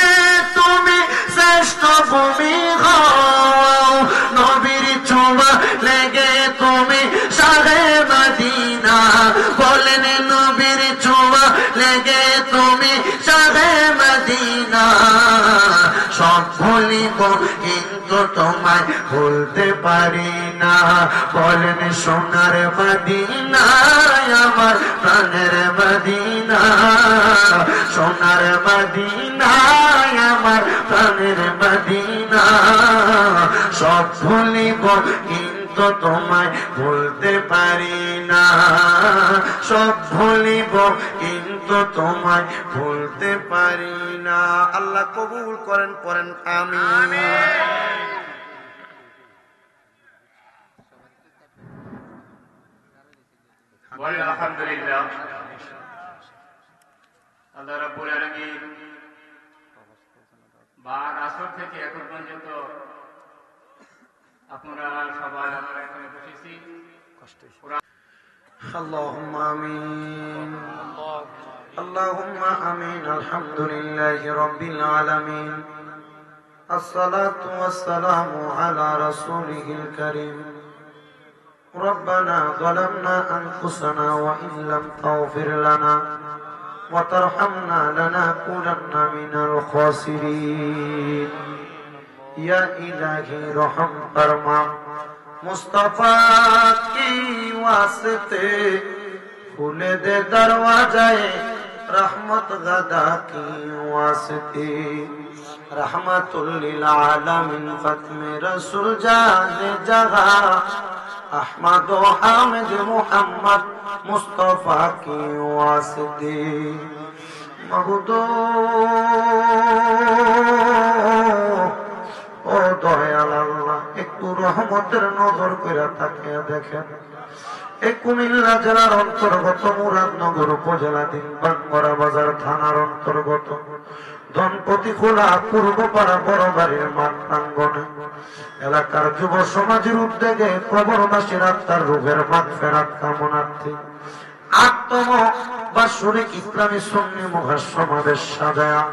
তুমি শ্রেষ্ঠ ভূমি হও। নবীর ছোঁয়া লেগে তুমি শাহে মদিনা, বলেন নবীর ছোঁয়া লেগে তুমি শাহে মদিনা, সব ভুলিব কিন্তু তোমায় ভুলতে পারি না। বলেন সোনার মদিনা আমার প্রাণের মদিনা, সোনার মদিনা আমার প্রাণের মদিনা, সব ভুলিব কিন্তু তোমায় ভুলতে পারি না। সব ভুলিব কিন্তু তোমায় ভুলতে পারি না। আল্লাহ কবুল করেন, পড়েন আমিন। বলেন আলহামদুলিল্লাহ। আল্লাহ রাব্বুল আলামিন বাদ আসর থেকে এখন পর্যন্ত আপনারা সবাই আমরা এখানে বসেছি। اللهم آمين اللهم آمين الحمد لله رب العالمين الصلاة والسلام على رسوله الكريم ربنا ظلمنا أنفسنا وإن لم تغفر لنا وترحمنا لنكونن من الخاسرين يا إلهي رحم فرما मुस्तफा की वास्ते खुले दे दरवाजाए रहमत गदा की वास्ते रहमतुल लिल आलमीन खत्म रसूल जाने जगह احمد و حامد محمد মুস্তাফা কি ওয়াসিতে মাবুদ ও দয়াল আল্লাহ একটু রহমতের নজর করে তাকিয়ে দেখেন এই কুমিল্লা জেলার অন্তর্গত মুরাদনগর উপজেলাধীন বাঙ্গরা বাজার থানার অন্তর্গত ধনপতি খোলা পূর্বপাড়া বড়বাড়ির মাঠ প্রাঙ্গণে এলাকার যুব সমাজের উদ্যোগে কবরবাসীর আত্মার রূহের মাগফিরাত কামনার্থে ৮তম বাৎসরিক ইসলামী সুন্নি মহাসমাবেশ সাজায়া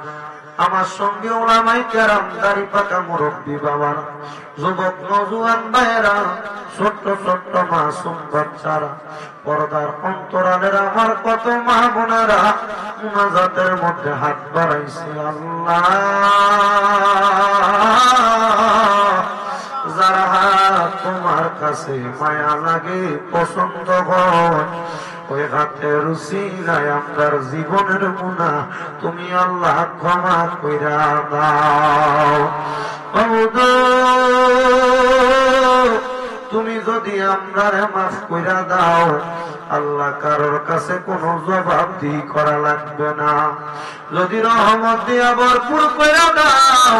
আমার সঙ্গে ওলামায়ে কেরাম, দাড়ি পাকা মুরব্বী বাবারা, যুবক নওজোয়ান ভাইয়েরা, ছোট্ট ছোট্ট মাসুম বাচ্চারা, পর্দার অন্তরালের আমার কত মা বোনেরা মুনাজাতের মধ্যে হাত বাড়াইছে। আল্লাহ, যারা তোমার কাছে মায়া লাগে, পছন্দ হয়, ওই হাতের উসিলায় আমরার জীবনের গুনাহ তুমি আল্লাহ ক্ষমা কইরা দাও। তুমি যদি আমরারে মাফ কইরা দাও, আল্লাহ কারোর কাছে কোনো জবাবদিহি করা লাগবে না। যদি রহমত দিয়া ভরপুর কইরা দাও,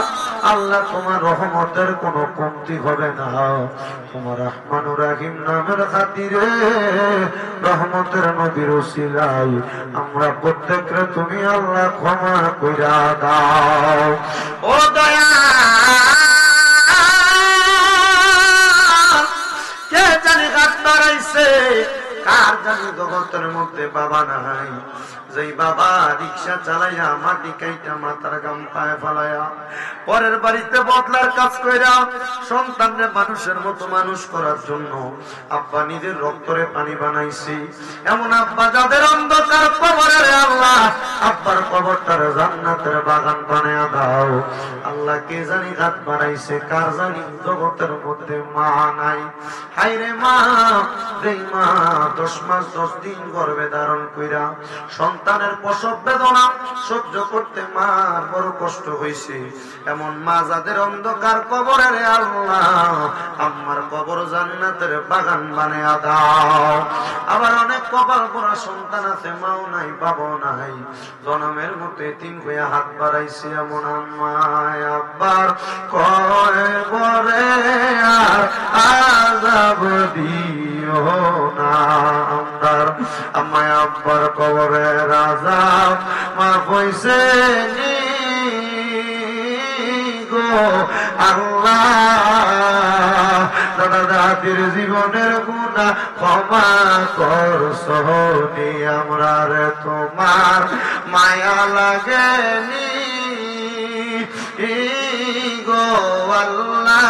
আল্লাহ তোমার রহমতের কোনো কমতি হবে না। তোমার রহমানুর রহিম নামের খাতিরে, রহমতের নবীর উসিলায় আমরা প্রত্যেকরে তুমি আল্লাহ ক্ষমা কইরা দাও। ও দয়া, কে জানি হাত বাড়াইছে, কার জানি জগতের মধ্যে বাবা নাই, যেই বাবা রিক্সা চালাইয়া মাটি কাইটা মাথার গাম পায়ে ফালাইয়া পরের বাড়িতে বদলার কাজ কইরা সন্তানরে মানুষের মতো মানুষ করার জন্য আব্বা নিজের রক্তরে পানি বানাইছি। এমন আব্বা যাদের অন্ধকার কবরে, আল্লাহ আব্বার কবরটারে জান্নাতের বাগান বানায়া দাও। আল্লাহ, কে জানি হাত বাড়াইছে, কার জানি জগতের মধ্যে মা নাই। হায়রে মা, যেই মা 10 মাস 10 দিন গর্ভে ধারণ কইরা সন্তানের প্রসব বেদনা সহ্য করতে মার বড় কষ্ট হয়েছে, এমন মা যাদের অন্ধকার কবরে, আল্লাহ আমার কবর জান্নাতের বাগান বানায়া দাও। আবার অনেক কপাল পোড়া সন্তান আছে, মাও নাই বাবাও নাই, জনমের মতো এতিম হইয়া হাত বাড়াইছে, এমন আম্মায় আব্বার কবরে আর আযাব দিও না। আমরার আম্মায় আব্বার কবরে আযাব মাফ হইছে নি গো আল্লাহ। দাদা দাদির জীবনের গুনাহ ক্ষমা করছনি, আমরা রে তোমার মায়া লাগেনি গো আল্লাহ,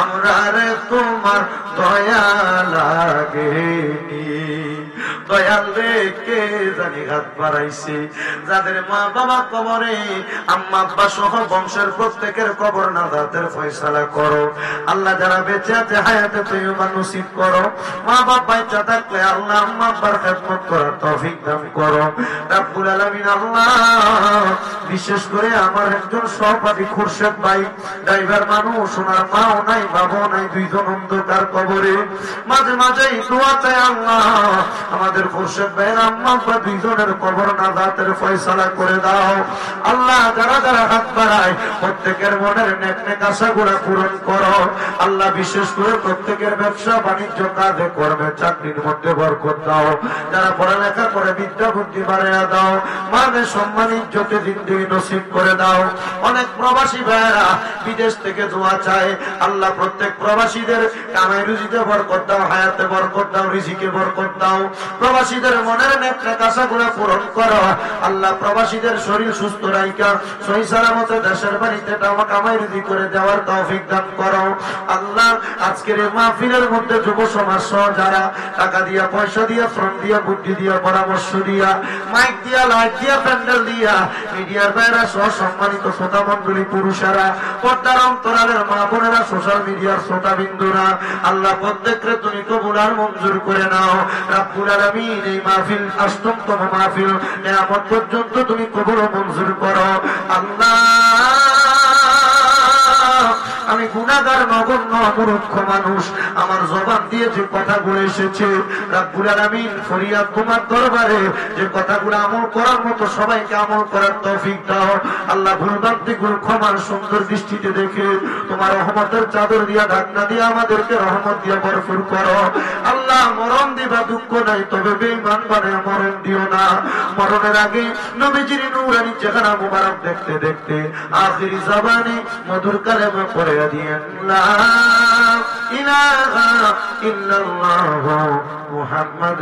আমরা রে তোমার দয়া লাগেনি। দয়াল রে, কে জানি হাত বাড়াইছে, যাদের মা বাবা কবরে, আম্মা আব্বা সহ বংশের প্রত্যেকের কবর নাজাতের ফয়সালা করো। আল্লাহ, যারা বেঁচে আছে হায়াতে তৈয়বা নসিব করো। মা বাবা বেঁচে থাকলে আল্লাহ আম্মা আব্বার খেদমত করার তৌফিক দান করো রব্বুল আলামিন। আল্লাহ, বিশেষ করে আমার একজন সহপাঠী খুরশেদ ভাই, ড্রাইভার মানুষ, ওনার মাও নাই বাবাও নাই, দুইজন অন্ধকার কবরে, মাঝে মাঝেই দোয়া চাই আল্লাহ আমাদের খুরশেদ ভাইয়ের আম্মা আব্বা দুইজনের কবর নাজাতের ফয়সালা করে দাও। আল্লাহ, যারা যারা হাত বাড়ায় প্রত্যেকের মনের নেক নেক আশাগুলা পূরণ করো। আল্লাহ, বিশেষ করে প্রত্যেকের ব্যবসা বাণিজ্য কাজে কর্মে চাকরির মধ্যে বরকত দাও। যারা পড়ালেখা করে বিদ্যা বুদ্ধি বাড়াইয়া দাও। মানে সম্মান ইজ্জতে জিন্দেগি নসিব করে দাও। অনেক প্রবাসী ভাইয়েরা বিদেশ থেকে দোয়া চায়, আল্লাহ প্রত্যেক প্রবাসীদের কামাই রুজিতে বরকত দাও, হায়াতে বরকত দাও, রিজিকে বরকত দাও। প্রবাসীদের মনের নেক নেক আশাগুলো পূরণ করো। আল্লাহ, প্রবাসীদের শরীর সুস্থ রাইখা সহি সালামতে দেশের বাড়িতে কামাই রুজি করে দেওয়ার তৌফিক দান করো। আল্লাহ, আজকের এই মাহফিলের মধ্যে যুব সমাজ সহ যারা টাকা দিয়া, পয়সা দিয়া, শ্রম দিয়া, বুদ্ধি দিয়া, পরামর্শ দিয়া, মাইক দিয়া, লাইট দিয়া, প্যান্ডেল দিয়া, মিডিয়ার বাইরা সহ সম্মানিত শ্রোতা মন্ডলী, পুরুষেরা, পর্দার অন্তরালের মা বোনেরা, সোশ্যাল মিডিয়ার শ্রোতা বিন্দুরা, আল্লাহ প্রত্যেকরে তুমি কবুল আর মঞ্জুর করে নাও রব্বুল আলামিন। এই মাহফিল ৮তম মাহফিল, কিয়ামত পর্যন্ত তুমি কবুল ও মঞ্জুর করো। আল্লাহ, আমি গুনাহগার নগণ্য অমূর্খ মানুষ, আমার জবান দিয়ে যে কথাগুলো এসেছে রব্বুল আলামিন ফরিয়াদ তোমার দরবারে যে কথাগুলো আমল করার মতো সবাইকে আমল করার তৌফিক দাও আল্লাহ। ভুলভ্রান্তিগুলো ক্ষমার সুন্দর দৃষ্টিতে দেখে তোমার রহমতের চাদর দিয়া ঢাকনা দিয়ে আমাদেরকে রহমত দিয়া ভরপুর করো আল্লাহ। মরণ দিবা দুঃখ নাই, তবে বেঈমান বানায় মরণ দিও না। মরণের আগে নবীজির নূরানি চেহারা মুবারক দেখতে দেখতে আখিরি জবানে মধুর কালেমা পড়ে দিয়েন লা ইলাহা ইল্লাল্লাহু মুহাম্মাদ